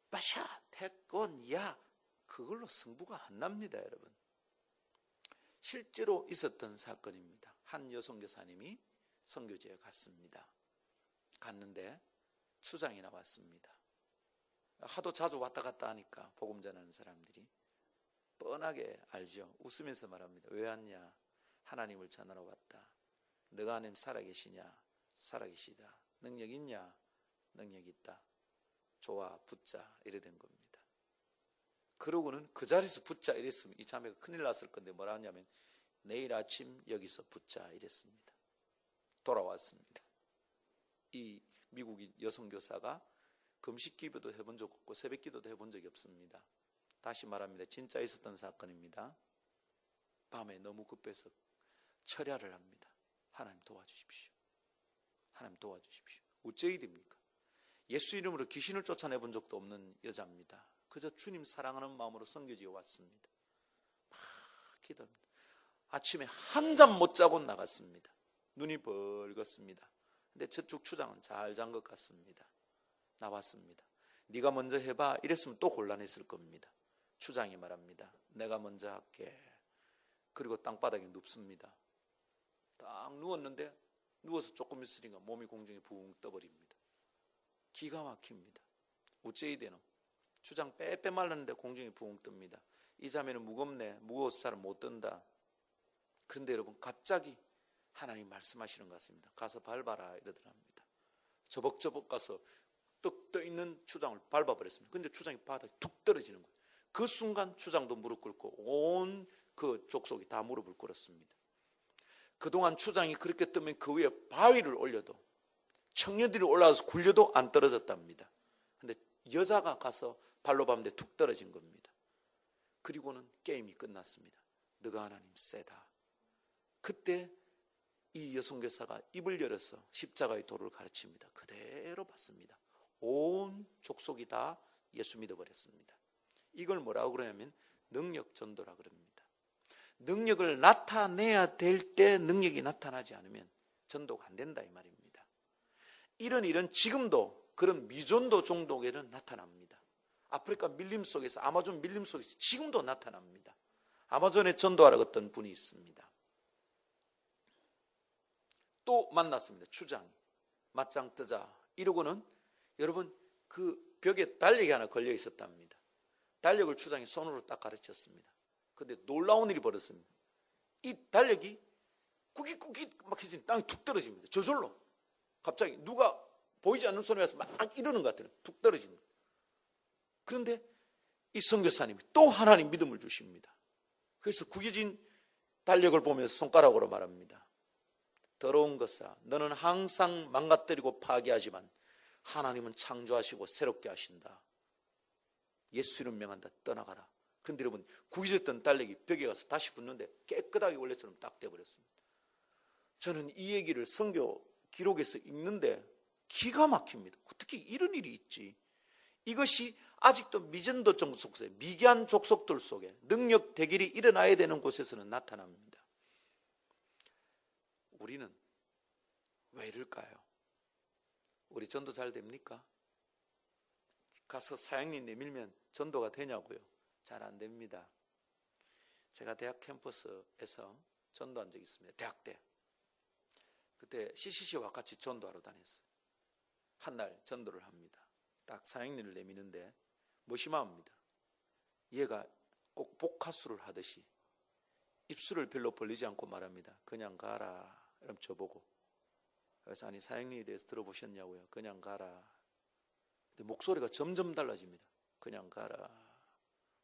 빠샤 태권 야 그걸로 승부가 안 납니다. 여러분 실제로 있었던 사건입니다. 한 여성교사님이 선교지에 갔습니다. 갔는데 추장이 나왔습니다. 하도 자주 왔다 갔다 하니까 복음 전하는 사람들이 뻔하게 알죠. 웃으면서 말합니다. 왜 왔냐? 하나님을 전하러 왔다. 너가 하나님 살아계시냐? 살아계시다. 능력 있냐? 능력 있다. 좋아 붙자 이래 된 겁니다. 그러고는 그 자리에서 붙자 이랬으면 이 자매가 큰일 났을 건데 뭐라 하냐면 내일 아침 여기서 붙자 이랬습니다. 돌아왔습니다. 이 미국인 여성교사가 금식 기도도 해본 적 없고 새벽 기도도 해본 적이 없습니다. 다시 말합니다. 진짜 있었던 사건입니다. 밤에 너무 급해서 철야를 합니다. 하나님 도와주십시오. 하나님 도와주십시오. 어째야 됩니까? 예수 이름으로 귀신을 쫓아내본 적도 없는 여자입니다. 그저 주님 사랑하는 마음으로 선교지에 왔습니다. 막 기도합니다. 아침에 한 잠 못 자고 나갔습니다. 눈이 벌겋습니다. 근데 저쪽 추장은 잘 잔 것 같습니다. 나왔습니다. 네가 먼저 해봐 이랬으면 또 곤란했을 겁니다. 추장이 말합니다. 내가 먼저 할게. 그리고 땅바닥에 눕습니다. 딱 누웠는데 누워서 조금 있으니까 몸이 공중에 붕 떠버립니다. 기가 막힙니다. 어째야 되노? 추장 빼빼 말랐는데 공중에 붕 뜹니다. 이 자매는 무겁네. 무거워서 잘 못 뜬다. 그런데 여러분 갑자기 하나님 말씀하시는 것 같습니다. 가서 밟아라 이러더랍니다. 저벅저벅 가서 떡 떠 있는 추장을 밟아버렸습니다. 근데 추장이 바닥에 툭 떨어지는 거예요. 그 순간 추장도 무릎 꿇고 온 그 족속이 다 무릎을 꿇었습니다. 그동안 추장이 그렇게 뜨면 그 위에 바위를 올려도 청년들이 올라와서 굴려도 안 떨어졌답니다. 근데 여자가 가서 발로 밟는데 툭 떨어진 겁니다. 그리고는 게임이 끝났습니다. 너가 하나님 세다. 그때 이 여성교사가 입을 열어서 십자가의 도를 가르칩니다. 그대로 받습니다. 온 족속이 다 예수 믿어버렸습니다. 이걸 뭐라고 그러냐면 능력 전도라 그럽니다. 능력을 나타내야 될 때 능력이 나타나지 않으면 전도가 안 된다 이 말입니다. 이런 일은 지금도 그런 미전도 종독에는 나타납니다. 아프리카 밀림 속에서, 아마존 밀림 속에서 지금도 나타납니다. 아마존에 전도하러 갔던 분이 있습니다. 또 만났습니다. 추장이 맞짱 뜨자 이러고는 여러분 그 벽에 달력이 하나 걸려 있었답니다. 달력을 추장이 손으로 딱 가르쳤습니다. 근데 놀라운 일이 벌어졌습니다. 이 달력이 꾸깃꾸깃 막 해서 땅에 툭 떨어집니다. 저절로 갑자기 누가 보이지 않는 손에 와서 막 이러는 것 같아요. 툭 떨어지는 거예요. 그런데 이 선교사님이 또 하나님 믿음을 주십니다. 그래서 구겨진 달력을 보면서 손가락으로 말합니다. 더러운 것아, 너는 항상 망가뜨리고 파괴하지만 하나님은 창조하시고 새롭게 하신다. 예수 이름 명한다. 떠나가라. 그런데 여러분 구겨졌던 달력이 벽에 가서 다시 붙는데 깨끗하게 원래처럼 딱 돼버렸습니다. 저는 이 얘기를 선교 기록에서 읽는데 기가 막힙니다. 어떻게 이런 일이 있지? 이것이 아직도 미전도 족속 속에, 미개한 족속들 속에 능력 대결이 일어나야 되는 곳에서는 나타납니다. 우리는 왜 이럴까요? 우리 전도 잘 됩니까? 가서 사역님 내밀면 전도가 되냐고요? 잘 안 됩니다. 제가 대학 캠퍼스에서 전도한 적이 있습니다. 대학 때. 그때 CCC와 같이 전도하러 다녔어요. 한날 전도를 합니다. 딱 사역님을 내미는데 무심합니다. 얘가 꼭 복화술을 하듯이 입술을 별로 벌리지 않고 말합니다. 그냥 가라. 이러면 저보고. 그래서 아니 사역님에 대해서 들어보셨냐고요. 그냥 가라. 근데 목소리가 점점 달라집니다. 그냥 가라.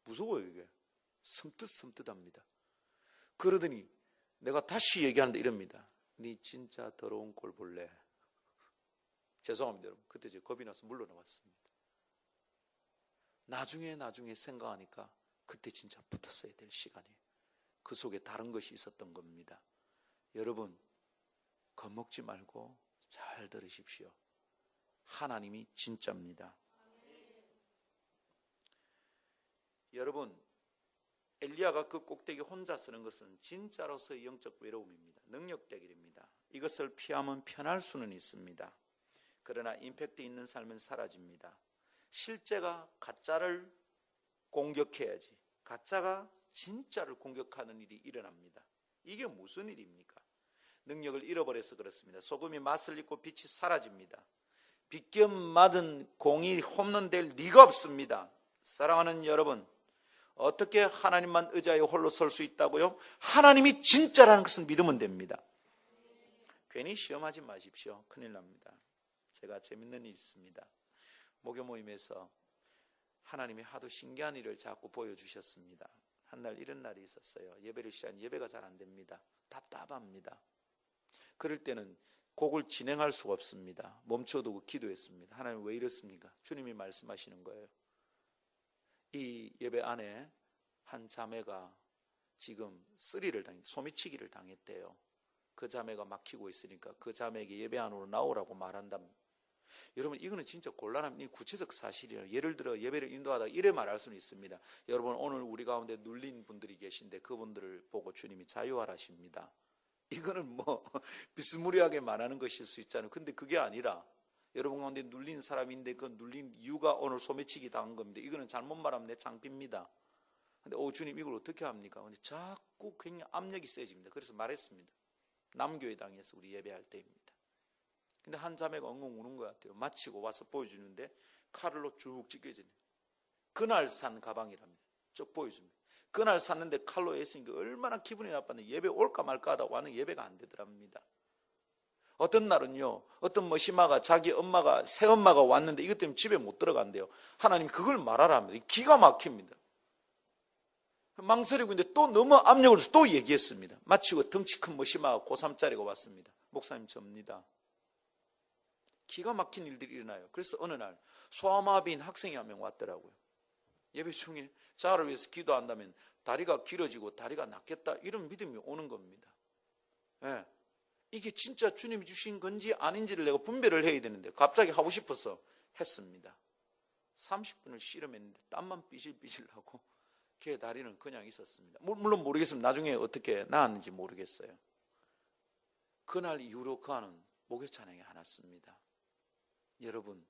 무서워요 이게. 섬뜩섬뜩합니다. 그러더니 내가 다시 얘기하는데 이럽니다. 네 진짜 더러운 꼴 볼래? 죄송합니다 여러분. 그때 제가 겁이 나서 물러나왔습니다. 나중에 생각하니까 그때 진짜 붙었어야 될 시간이에요. 그 속에 다른 것이 있었던 겁니다. 여러분 겁먹지 말고 잘 들으십시오. 하나님이 진짜입니다. 여러분 엘리야가 그 꼭대기 혼자 서는 것은 진짜로서의 영적 외로움입니다. 능력 대결입니다. 이것을 피하면 편할 수는 있습니다. 그러나 임팩트 있는 삶은 사라집니다. 실제가 가짜를 공격해야지 가짜가 진짜를 공격하는 일이 일어납니다. 이게 무슨 일입니까? 능력을 잃어버려서 그렇습니다. 소금이 맛을 잃고 빛이 사라집니다. 빗겨 맞은 공이 홈런 될 리가 없습니다. 사랑하는 여러분, 어떻게 하나님만 의지하여 홀로 설 수 있다고요? 하나님이 진짜라는 것을 믿으면 됩니다. 괜히 시험하지 마십시오. 큰일 납니다. 제가 재밌는 일이 있습니다. 목요 모임에서 하나님이 하도 신기한 일을 자꾸 보여주셨습니다. 한날 이런 날이 있었어요. 예배를 시작한 예배가 잘 안 됩니다. 답답합니다. 그럴 때는 곡을 진행할 수가 없습니다. 멈춰두고 기도했습니다. 하나님 왜 이렇습니까? 주님이 말씀하시는 거예요. 이 예배 안에 한 자매가 지금 소미치기를 당했대요. 그 자매가 막히고 있으니까 그 자매에게 예배 안으로 나오라고 말한답니다. 여러분 이거는 진짜 곤란한 구체적 사실이에요. 예를 들어 예배를 인도하다 이래 말할 수는 있습니다. 여러분 오늘 우리 가운데 눌린 분들이 계신데 그분들을 보고 주님이 자유하라십니다. 이거는 뭐 비스무리하게 말하는 것일 수 있잖아요. 근데 그게 아니라 여러분 가운데 눌린 사람인데 그 눌린 이유가 오늘 소매치기 당한 겁니다. 이거는 잘못 말하면 내 창피입니다. 근데 주님 이걸 어떻게 합니까? 근데 자꾸 굉장히 압력이 세집니다. 그래서 말했습니다. 남교회당에서 우리 예배할 때입니다. 근데 한 자매가 엉엉 우는 것 같아요. 마치고 와서 보여주는데 칼로 쭉 찢겨지네. 그날 산 가방이랍니다. 쭉 보여줍니다. 그날 샀는데 칼로 했으니까 얼마나 기분이 나빴는데 예배 올까 말까 하다 와는 예배가 안 되더랍니다. 어떤 날은요, 어떤 머시마가 자기 엄마가 새엄마가 왔는데 이것 때문에 집에 못 들어간대요. 하나님 그걸 말하라 합니다. 기가 막힙니다. 망설이고 있는데 또 너무 압력을 줘서 또 얘기했습니다. 마치고 덩치 큰 머시마가 고3짜리가 왔습니다. 목사님 접니다. 기가 막힌 일들이 일어나요. 그래서 어느 날 소아마비인 학생이 한 명 왔더라고요. 예배 중에 자아를 위해서 기도한다면 다리가 길어지고 다리가 낫겠다 이런 믿음이 오는 겁니다. 예. 이게 진짜 주님이 주신 건지 아닌지를 내가 분별을 해야 되는데 갑자기 하고 싶어서 했습니다. 30분을 씨름했는데 땀만 삐질삐질 나고 걔 다리는 그냥 있었습니다. 물론 모르겠습니다. 나중에 어떻게 나았는지 모르겠어요. 그날 이후로 그 아는 목요 찬양이 안 왔습니다. 여러분,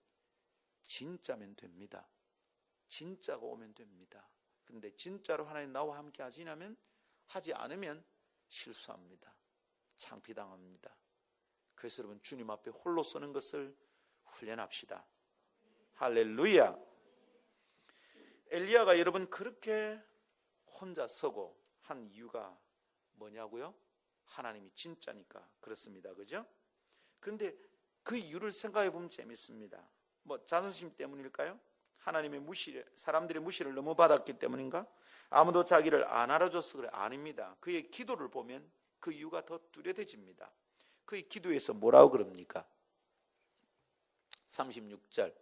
진짜면 됩니다. 진짜가 오면 됩니다. 그런데 진짜로 하나님 나와 함께 하시냐면 하지 않으면 실수합니다. 창피당합니다. 그래서 여러분 주님 앞에 홀로 서는 것을 훈련합시다. 할렐루야. 엘리야가 여러분 그렇게 혼자 서고 한 이유가 뭐냐고요? 하나님이 진짜니까 그렇습니다. 그죠? 그런데 그 이유를 생각해 보면 재밌습니다. 뭐 자존심 때문일까요? 하나님의 무시, 사람들의 무시를 너무 받았기 때문인가? 아무도 자기를 안 알아줘서 그래? 아닙니다. 그의 기도를 보면 그 이유가 더 뚜렷해집니다. 그의 기도에서 뭐라고 그럽니까? 36절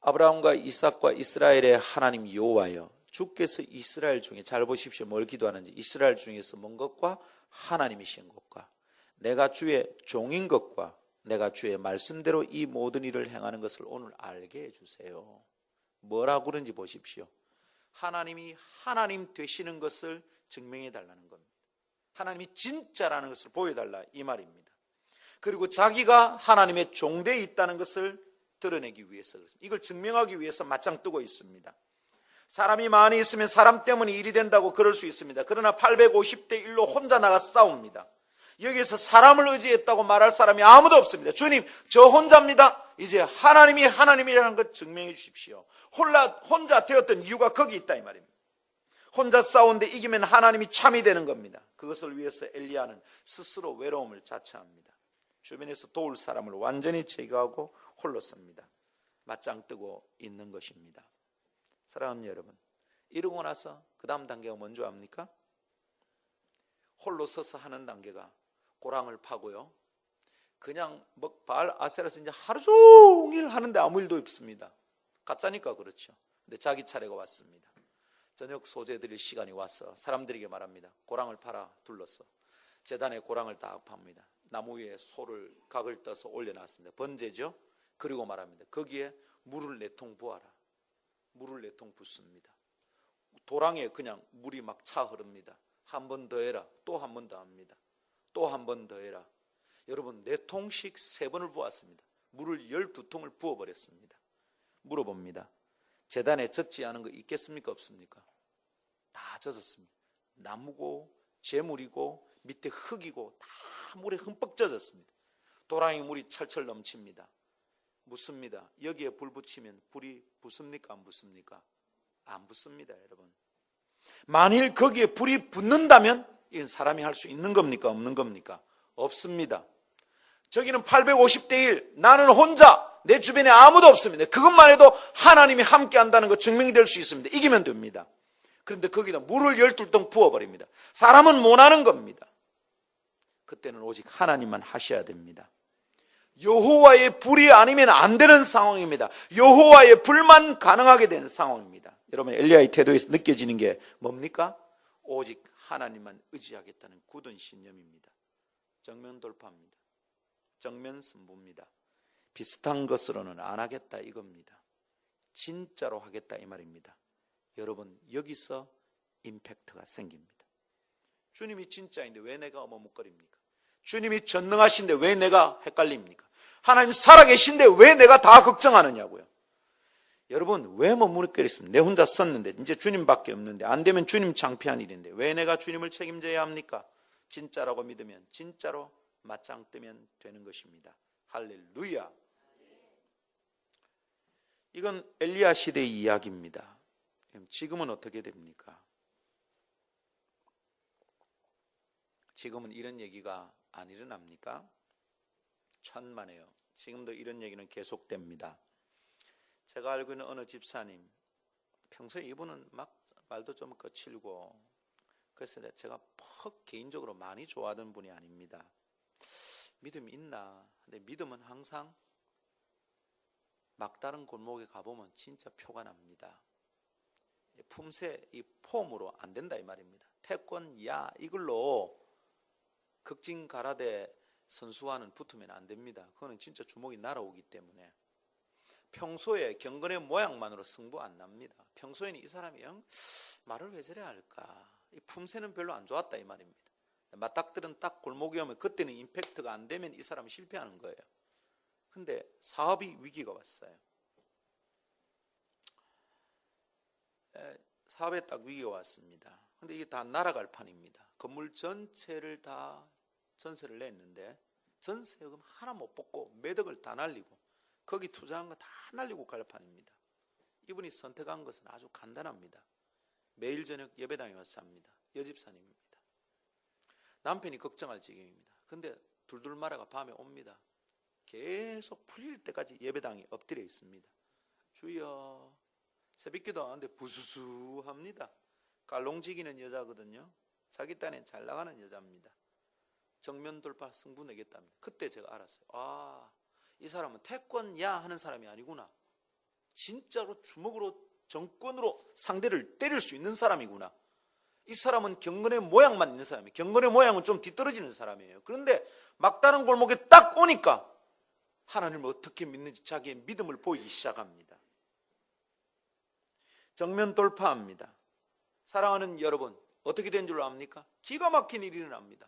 아브라함과 이삭과 이스라엘의 하나님 여호와여 주께서 이스라엘 중에 잘 보십시오. 뭘 기도하는지. 이스라엘 중에서 먼 것과 하나님이신 것과 내가 주의 종인 것과 내가 주의 말씀대로 이 모든 일을 행하는 것을 오늘 알게 해주세요. 뭐라고 그런지 보십시오. 하나님이 하나님 되시는 것을 증명해 달라는 겁니다. 하나님이 진짜라는 것을 보여달라 이 말입니다. 그리고 자기가 하나님의 종되어 있다는 것을 드러내기 위해서 그렇습니다. 이걸 증명하기 위해서 맞짱 뜨고 있습니다. 사람이 많이 있으면 사람 때문에 일이 된다고 그럴 수 있습니다. 그러나 850대 1로 혼자 나가 싸웁니다. 여기에서 사람을 의지했다고 말할 사람이 아무도 없습니다. 주님, 저 혼자입니다. 이제 하나님이 하나님이라는 것 증명해 주십시오. 혼자 되었던 이유가 거기 있다 이 말입니다. 혼자 싸우는데 이기면 하나님이 참이 되는 겁니다. 그것을 위해서 엘리야는 스스로 외로움을 자처합니다. 주변에서 도울 사람을 완전히 제거하고 홀로 섭니다. 맞짱 뜨고 있는 것입니다. 사랑하는 여러분, 이러고 나서 그 다음 단계가 뭔지 압니까? 홀로 서서 하는 단계가 고랑을 파고요. 그냥 바알 아세라서 이제 하루 종일 하는데 아무 일도 없습니다. 가짜니까 그렇죠. 근데 자기 차례가 왔습니다. 저녁 소재 드릴 시간이 와서 사람들에게 말합니다. 고랑을 팔아 둘러서 제단에 고랑을 딱 팝니다. 나무 위에 소를 각을 떠서 올려놨습니다. 번제죠. 그리고 말합니다. 거기에 물을 4통 부어라. 물을 4통 붓습니다. 도랑에 그냥 물이 막 차 흐릅니다. 한 번 더 해라. 또 한 번 더 합니다. 또 한 번 더 해라. 여러분 4통씩 3번을 부었습니다. 물을 12통을 부어버렸습니다. 물어봅니다. 제단에 젖지 않은 거 있겠습니까? 없습니까? 다 젖었습니다. 나무고 재물이고 밑에 흙이고 다 물에 흠뻑 젖었습니다. 도랑에 물이 철철 넘칩니다. 묻습니다. 여기에 불 붙이면 불이 붙습니까? 안 붙습니까? 안 붙습니다. 여러분, 만일 거기에 불이 붙는다면 이건 사람이 할 수 있는 겁니까? 없는 겁니까? 없습니다. 저기는 850대 1, 나는 혼자, 내 주변에 아무도 없습니다. 그것만 해도 하나님이 함께 한다는 거 증명이 될 수 있습니다. 이기면 됩니다. 그런데 거기다 물을 12통 부어버립니다. 사람은 못하는 겁니다. 그때는 오직 하나님만 하셔야 됩니다. 여호와의 불이 아니면 안 되는 상황입니다. 여호와의 불만 가능하게 되는 상황입니다. 여러분, 엘리야의 태도에서 느껴지는 게 뭡니까? 오직 하나님만 의지하겠다는 굳은 신념입니다. 정면 돌파입니다. 정면 승부입니다. 비슷한 것으로는 안 하겠다 이겁니다. 진짜로 하겠다 이 말입니다. 여러분, 여기서 임팩트가 생깁니다. 주님이 진짜인데 왜 내가 어머뭇거립니까? 주님이 전능하신데 왜 내가 헷갈립니까? 하나님 살아계신데 왜 내가 다 걱정하느냐고요. 여러분, 왜 머뭇거리십니까? 내 혼자 섰는데 이제 주님밖에 없는데 안 되면 주님 창피한 일인데 왜 내가 주님을 책임져야 합니까? 진짜라고 믿으면 진짜로 맞짱 뜨면 되는 것입니다. 할렐루야. 이건 엘리야 시대의 이야기입니다. 지금은 어떻게 됩니까? 지금은 이런 얘기가 안 일어납니까? 천만에요. 지금도 이런 얘기는 계속됩니다. 제가 알고 있는 어느 집사님, 평소에 이분은 막 말도 좀 거칠고, 그래서 제가 개인적으로 많이 좋아하던 분이 아닙니다. 믿음이 있나? 근데 믿음은 항상 막다른 골목에 가보면 진짜 표가 납니다. 품새, 이 폼으로 안 된다 이 말입니다. 태권, 야 이걸로 극진가라데 선수와는 붙으면 안 됩니다. 그거는 진짜 주먹이 날아오기 때문에. 평소에 경건의 모양만으로 승부 안 납니다. 평소에는 이 사람이 말을 왜 저래 할까? 이 품새는 별로 안 좋았다 이 말입니다. 맞닥뜨는 딱 골목에 오면 그때는 임팩트가 안 되면 이 사람은 실패하는 거예요. 근데 사업이 위기가 왔어요. 사업에 딱 위기가 왔습니다. 근데 이게 다 날아갈 판입니다. 건물 전체를 다 전세를 냈는데 전세금 하나 못 받고 매덕을 다 날리고 거기 투자한 거 다 날리고 갈 판입니다. 이분이 선택한 것은 아주 간단합니다. 매일 저녁 예배당에 와서 잡니다. 여집사님입니다. 남편이 걱정할 지경입니다. 근데 둘둘 말아가 밤에 옵니다. 계속 풀릴 때까지 예배당에 엎드려 있습니다. 주여, 새벽기도 하는데 부수수합니다. 깔롱지기는 여자거든요. 자기 딴엔 잘 나가는 여자입니다. 정면 돌파 승부 내겠답니다. 그때 제가 알았어요. 아, 이 사람은 태권야 하는 사람이 아니구나. 진짜로 주먹으로 정권으로 상대를 때릴 수 있는 사람이구나. 이 사람은 경건의 모양만 있는 사람이에요. 경건의 모양은 좀 뒤떨어지는 사람이에요. 그런데 막다른 골목에 딱 오니까 하나님을 어떻게 믿는지 자기의 믿음을 보이기 시작합니다. 정면 돌파합니다. 사랑하는 여러분, 어떻게 된 줄 압니까? 기가 막힌 일이 일어납니다.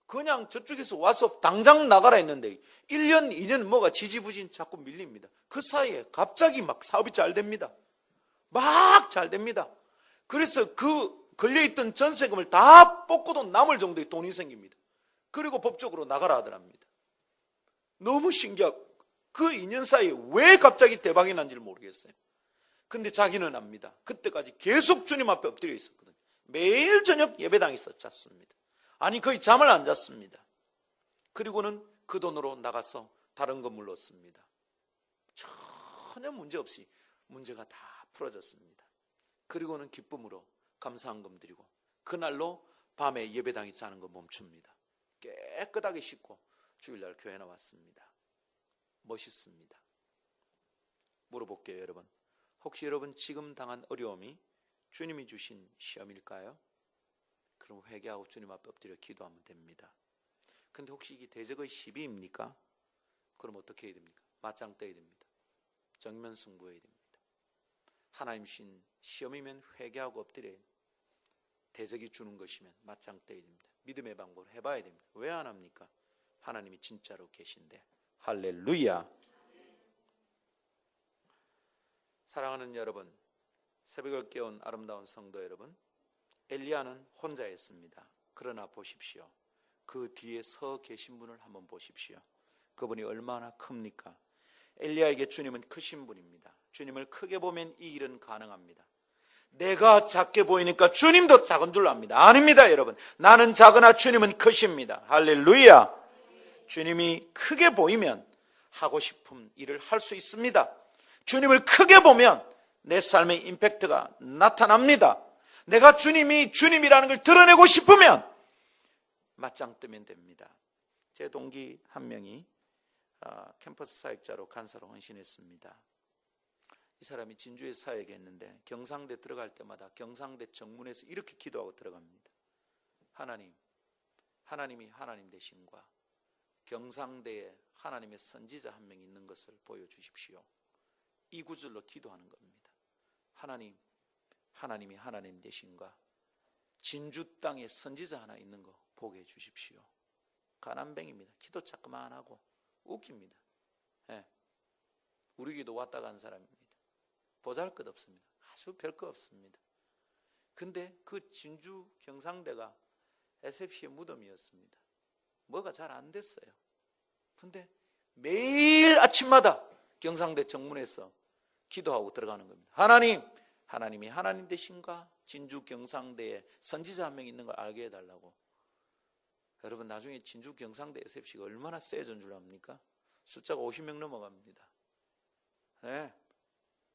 그냥 저쪽에서 와서 당장 나가라 했는데 1년, 2년 뭐가 지지부진 자꾸 밀립니다. 그 사이에 갑자기 막 사업이 잘 됩니다. 막 잘 됩니다. 그래서 그 걸려있던 전세금을 다 뽑고도 남을 정도의 돈이 생깁니다. 그리고 법적으로 나가라 하더랍니다. 너무 신기하고 그 2년 사이에 왜 갑자기 대박이 난지를 모르겠어요. 근데 자기는 압니다. 그때까지 계속 주님 앞에 엎드려 있었거든요. 매일 저녁 예배당에서 잤습니다. 아니 거의 잠을 안 잤습니다. 그리고는 그 돈으로 나가서 다른 건물 얻습니다. 전혀 문제없이 문제가 다 풀어졌습니다. 그리고는 기쁨으로 감사한금 드리고 그날로 밤에 예배당에 자는 거 멈춥니다. 깨끗하게 씻고 주일날 교회 나왔습니다. 멋있습니다. 물어볼게요, 여러분. 혹시 여러분 지금 당한 어려움이 주님이 주신 시험일까요? 그럼 회개하고 주님 앞에 엎드려 기도하면 됩니다. 근데 혹시 이게 대적의 시비입니까? 그럼 어떻게 해야 됩니까? 맞짱 떠야 됩니다. 정면 승부해야 됩니다. 하나님 신 시험이면 회개하고 엎드려야 됩니다. 대적이 주는 것이면 맞짱 떠야 됩니다. 믿음의 방법을 해봐야 됩니다. 왜 안 합니까? 하나님이 진짜로 계신데. 할렐루야. 사랑하는 여러분, 새벽을 깨운 아름다운 성도 여러분, 엘리야는 혼자였습니다. 그러나 보십시오. 그 뒤에 서 계신 분을 한번 보십시오. 그분이 얼마나 큽니까? 엘리야에게 주님은 크신 분입니다. 주님을 크게 보면 이 일은 가능합니다. 내가 작게 보이니까 주님도 작은 줄 압니다. 아닙니다, 여러분. 나는 작으나 주님은 크십니다. 할렐루야. 주님이 크게 보이면 하고 싶은 일을 할 수 있습니다. 주님을 크게 보면 내 삶의 임팩트가 나타납니다. 내가 주님이 주님이라는 걸 드러내고 싶으면 맞짱 뜨면 됩니다. 제 동기 한 명이 캠퍼스 사역자로 간사로 헌신했습니다. 이 사람이 진주에 사역했는데 경상대 들어갈 때마다 경상대 정문에서 이렇게 기도하고 들어갑니다. 하나님, 하나님이 하나님 되신과 경상대에 하나님의 선지자 한 명 있는 것을 보여주십시오. 이 구절로 기도하는 겁니다. 하나님, 하나님이 하나님 되신과 진주 땅에 선지자 하나 있는 거 보게 해주십시오. 가난뱅입니다. 기도 자꾸만 하고 웃깁니다. 네. 우리 기도 왔다 간 사람입니다. 보잘것없습니다. 아주 별거 없습니다. 근데 그 진주 경상대가 SFC의 무덤이었습니다. 뭐가 잘 안 됐어요. 근데 매일 아침마다 경상대 정문에서 기도하고 들어가는 겁니다. 하나님, 하나님이 하나님 되신가? 진주 경상대에 선지자 한 명 있는 걸 알게 해달라고. 여러분 나중에 진주 경상대 SFC가 얼마나 세진 줄 압니까? 숫자가 50명 넘어갑니다. 네.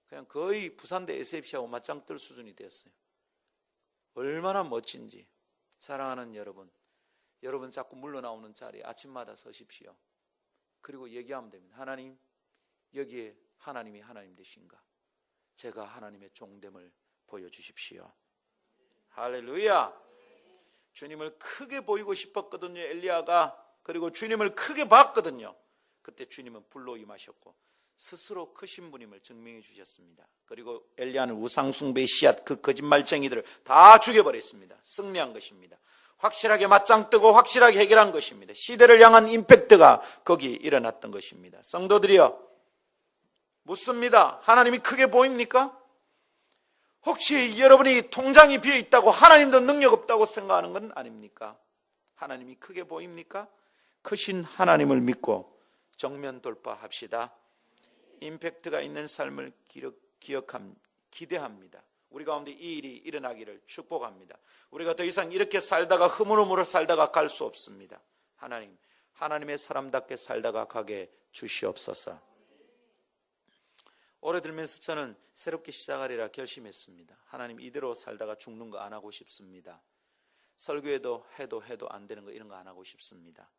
그냥 거의 부산대 SFC하고 맞짱 뜰 수준이 되었어요. 얼마나 멋진지. 사랑하는 여러분, 여러분 자꾸 물러나오는 자리에 아침마다 서십시오. 그리고 얘기하면 됩니다. 하나님, 여기에 하나님이 하나님 되신가? 제가 하나님의 종됨을 보여주십시오. 할렐루야. 주님을 크게 보이고 싶었거든요, 엘리야가. 그리고 주님을 크게 봤거든요. 그때 주님은 불로 임하셨고 스스로 크신 분임을 증명해 주셨습니다. 그리고 엘리야는 우상숭배의 씨앗, 그 거짓말쟁이들을 다 죽여버렸습니다. 승리한 것입니다. 확실하게 맞짱 뜨고 확실하게 해결한 것입니다. 시대를 향한 임팩트가 거기 일어났던 것입니다. 성도들이여, 묻습니다. 하나님이 크게 보입니까? 혹시 여러분이 통장이 비어있다고 하나님도 능력 없다고 생각하는 건 아닙니까? 하나님이 크게 보입니까? 크신 하나님을 믿고 정면 돌파합시다. 임팩트가 있는 삶을 기대합니다. 우리 가운데 이 일이 일어나기를 축복합니다. 우리가 더 이상 이렇게 살다가 흐물흐물 살다가 갈 수 없습니다. 하나님, 하나님의 사람답게 살다가 가게 주시옵소서. 올해 들면서 저는 새롭게 시작하리라 결심했습니다. 하나님, 이대로 살다가 죽는 거 안 하고 싶습니다. 설교해도 해도 안 되는 거 이런 거 안 하고 싶습니다.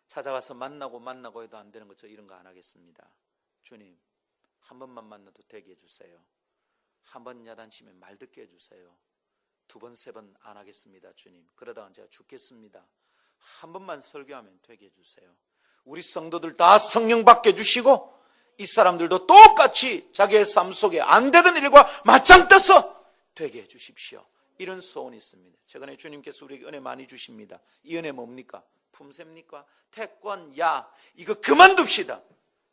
찾아가서 만나고 해도 안 되는 거 저 이런 거 안 하겠습니다. 주님, 한 번만 만나도 되게 해주세요. 한 번 야단치면 말 듣게 해주세요. 두 번, 세 번 안 하겠습니다. 주님, 그러다가 제가 죽겠습니다. 한 번만 설교하면 되게 해주세요. 우리 성도들 다 성령 받게 해주시고 이 사람들도 똑같이 자기의 삶 속에 안 되던 일과 맞짱 떠서 되게 해주십시오. 이런 소원이 있습니다. 최근에 주님께서 우리에게 은혜 많이 주십니다. 이 은혜 뭡니까? 품셉니까? 태권, 야, 이거 그만둡시다.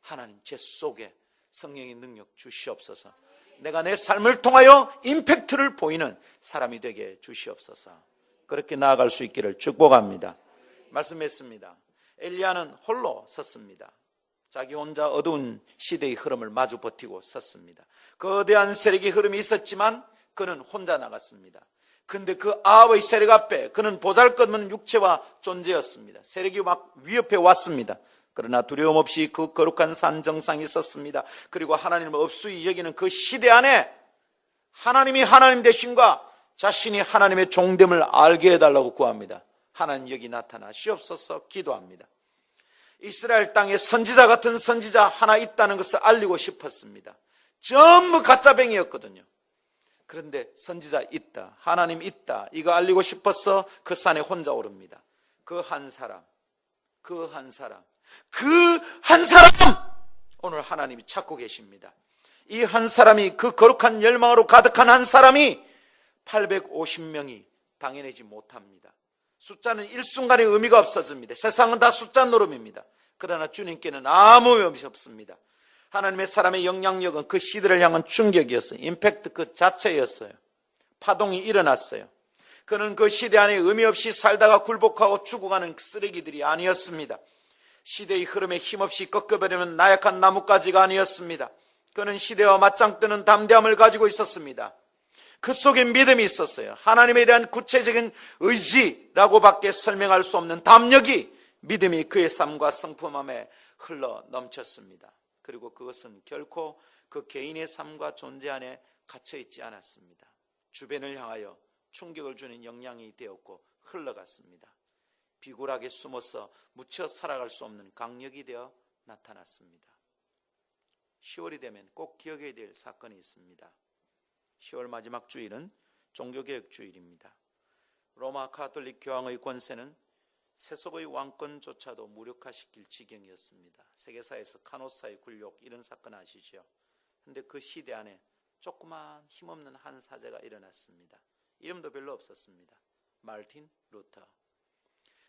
하나님, 제 속에 성령의 능력 주시옵소서. 내가 내 삶을 통하여 임팩트를 보이는 사람이 되게 주시옵소서. 그렇게 나아갈 수 있기를 축복합니다. 말씀했습니다. 엘리야는 홀로 섰습니다. 자기 혼자 어두운 시대의 흐름을 마주 버티고 섰습니다. 거대한 세력의 흐름이 있었지만 그는 혼자 나갔습니다. 근데 그 아합의 세력 앞에 그는 보잘것없는 육체와 존재였습니다. 세력이 막 위협해 왔습니다. 그러나 두려움 없이 그 거룩한 산 정상에 있었습니다. 그리고 하나님을 업수히 여기는 그 시대 안에 하나님이 하나님 되신과 자신이 하나님의 종됨을 알게 해달라고 구합니다. 하나님 여기 나타나시옵소서 기도합니다. 이스라엘 땅에 선지자 같은 선지자 하나 있다는 것을 알리고 싶었습니다. 전부 가짜뱅이였거든요. 그런데 선지자 있다, 하나님 있다, 이거 알리고 싶어서 그 산에 혼자 오릅니다. 그 한 사람 오늘 하나님이 찾고 계십니다. 이 한 사람이, 그 거룩한 열망으로 가득한 한 사람이 850명이 당해내지 못합니다. 숫자는 일순간에 의미가 없어집니다. 세상은 다 숫자 노름입니다. 그러나 주님께는 아무 의미 없습니다. 하나님의 사람의 영향력은 그 시대를 향한 충격이었어요. 임팩트 그 자체였어요. 파동이 일어났어요. 그는 그 시대 안에 의미 없이 살다가 굴복하고 죽어가는 쓰레기들이 아니었습니다. 시대의 흐름에 힘없이 꺾여버리는 나약한 나뭇가지가 아니었습니다. 그는 시대와 맞짱 뜨는 담대함을 가지고 있었습니다. 그 속에 믿음이 있었어요. 하나님에 대한 구체적인 의지라고밖에 설명할 수 없는 담력이, 믿음이 그의 삶과 성품함에 흘러 넘쳤습니다. 그리고 그것은 결코 그 개인의 삶과 존재 안에 갇혀있지 않았습니다. 주변을 향하여 충격을 주는 영향이 되었고 흘러갔습니다. 비굴하게 숨어서 묻혀 살아갈 수 없는 강력이 되어 나타났습니다. 10월이 되면 꼭 기억해야 될 사건이 있습니다. 10월 마지막 주일은 종교개혁 주일입니다. 로마 가톨릭 교황의 권세는 세속의 왕권조차도 무력화시킬 지경이었습니다. 세계사에서 카노사의 굴욕, 이런 사건 아시죠? 그런데 그 시대 안에 조그만 힘없는 한 사제가 일어났습니다. 이름도 별로 없었습니다. 마르틴 루터.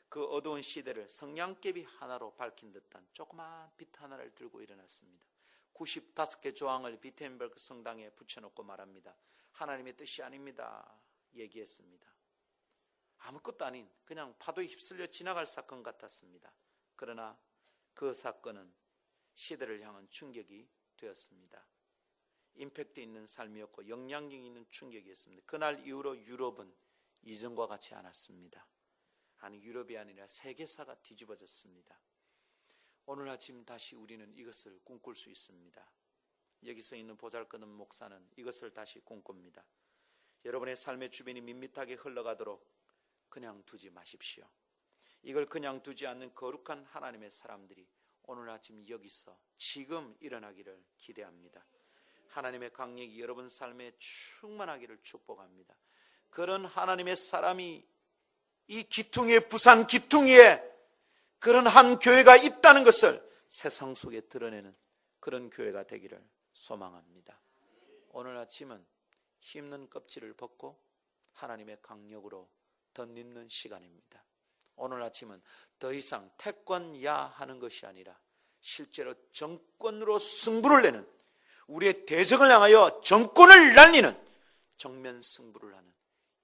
그 어두운 시대를 성냥개비 하나로 밝힌 듯한 조그만 빛 하나를 들고 일어났습니다. 95개 조항을 비텐베르크 성당에 붙여놓고 말합니다. 하나님의 뜻이 아닙니다. 얘기했습니다. 아무것도 아닌 그냥 파도에 휩쓸려 지나갈 사건 같았습니다. 그러나 그 사건은 시대를 향한 충격이 되었습니다. 임팩트 있는 삶이었고 영향력 있는 충격이었습니다. 그날 이후로 유럽은 이전과 같지 않았습니다. 아니, 유럽이 아니라 세계사가 뒤집어졌습니다. 오늘 아침 다시 우리는 이것을 꿈꿀 수 있습니다. 여기서 있는 보잘것없는 목사는 이것을 다시 꿈꿉니다. 여러분의 삶의 주변이 밋밋하게 흘러가도록 그냥 두지 마십시오. 이걸 그냥 두지 않는 거룩한 하나님의 사람들이 오늘 아침 여기서 지금 일어나기를 기대합니다. 하나님의 강력이 여러분 삶에 충만하기를 축복합니다. 그런 하나님의 사람이 이 기퉁이의 부산 기퉁이에 그런 한 교회가 있다는 것을 세상 속에 드러내는 그런 교회가 되기를 소망합니다. 오늘 아침은 힘든 껍질을 벗고 하나님의 강력으로 덧입는 시간입니다. 오늘 아침은 더 이상 태권야 하는 것이 아니라 실제로 정권으로 승부를 내는, 우리의 대적을 향하여 정권을 날리는 정면 승부를 하는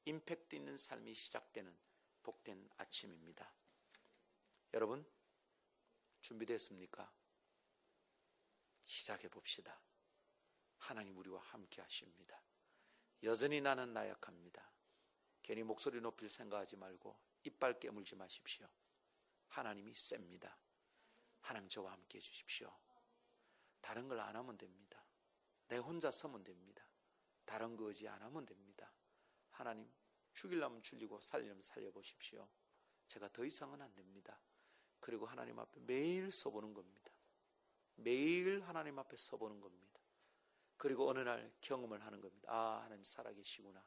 임팩트 있는 삶이 시작되는 복된 아침입니다. 여러분, 준비됐습니까? 시작해 봅시다. 하나님 우리와 함께 하십니다. 여전히 나는 나약합니다. 괜히 목소리 높일 생각하지 말고 이빨 깨물지 마십시오. 하나님이 셉니다. 하나님 저와 함께 해주십시오. 다른 걸 안 하면 됩니다. 내 혼자 서면 됩니다. 다른 거 의지 안 하면 됩니다. 하나님, 죽이려면 죽이고 살리려면 살려보십시오. 제가 더 이상은 안 됩니다. 그리고 하나님 앞에 매일 서보는 겁니다. 매일 하나님 앞에 서보는 겁니다. 그리고 어느 날 경험을 하는 겁니다. 아, 하나님 살아계시구나.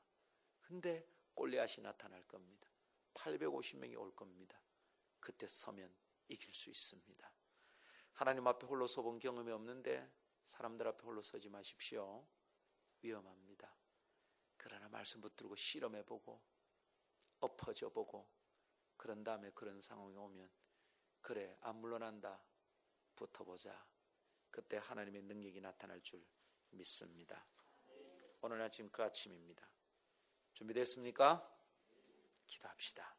근데 골리앗이 나타날 겁니다. 850명이 올 겁니다. 그때 서면 이길 수 있습니다. 하나님 앞에 홀로 서본 경험이 없는데 사람들 앞에 홀로 서지 마십시오. 위험합니다. 그러나 말씀 붙들고 실험해보고 엎어져보고 그런 다음에 그런 상황이 오면 그래, 안 물러난다, 붙어보자. 그때 하나님의 능력이 나타날 줄 믿습니다. 오늘 아침 그 아침입니다. 준비됐습니까? 기도합시다.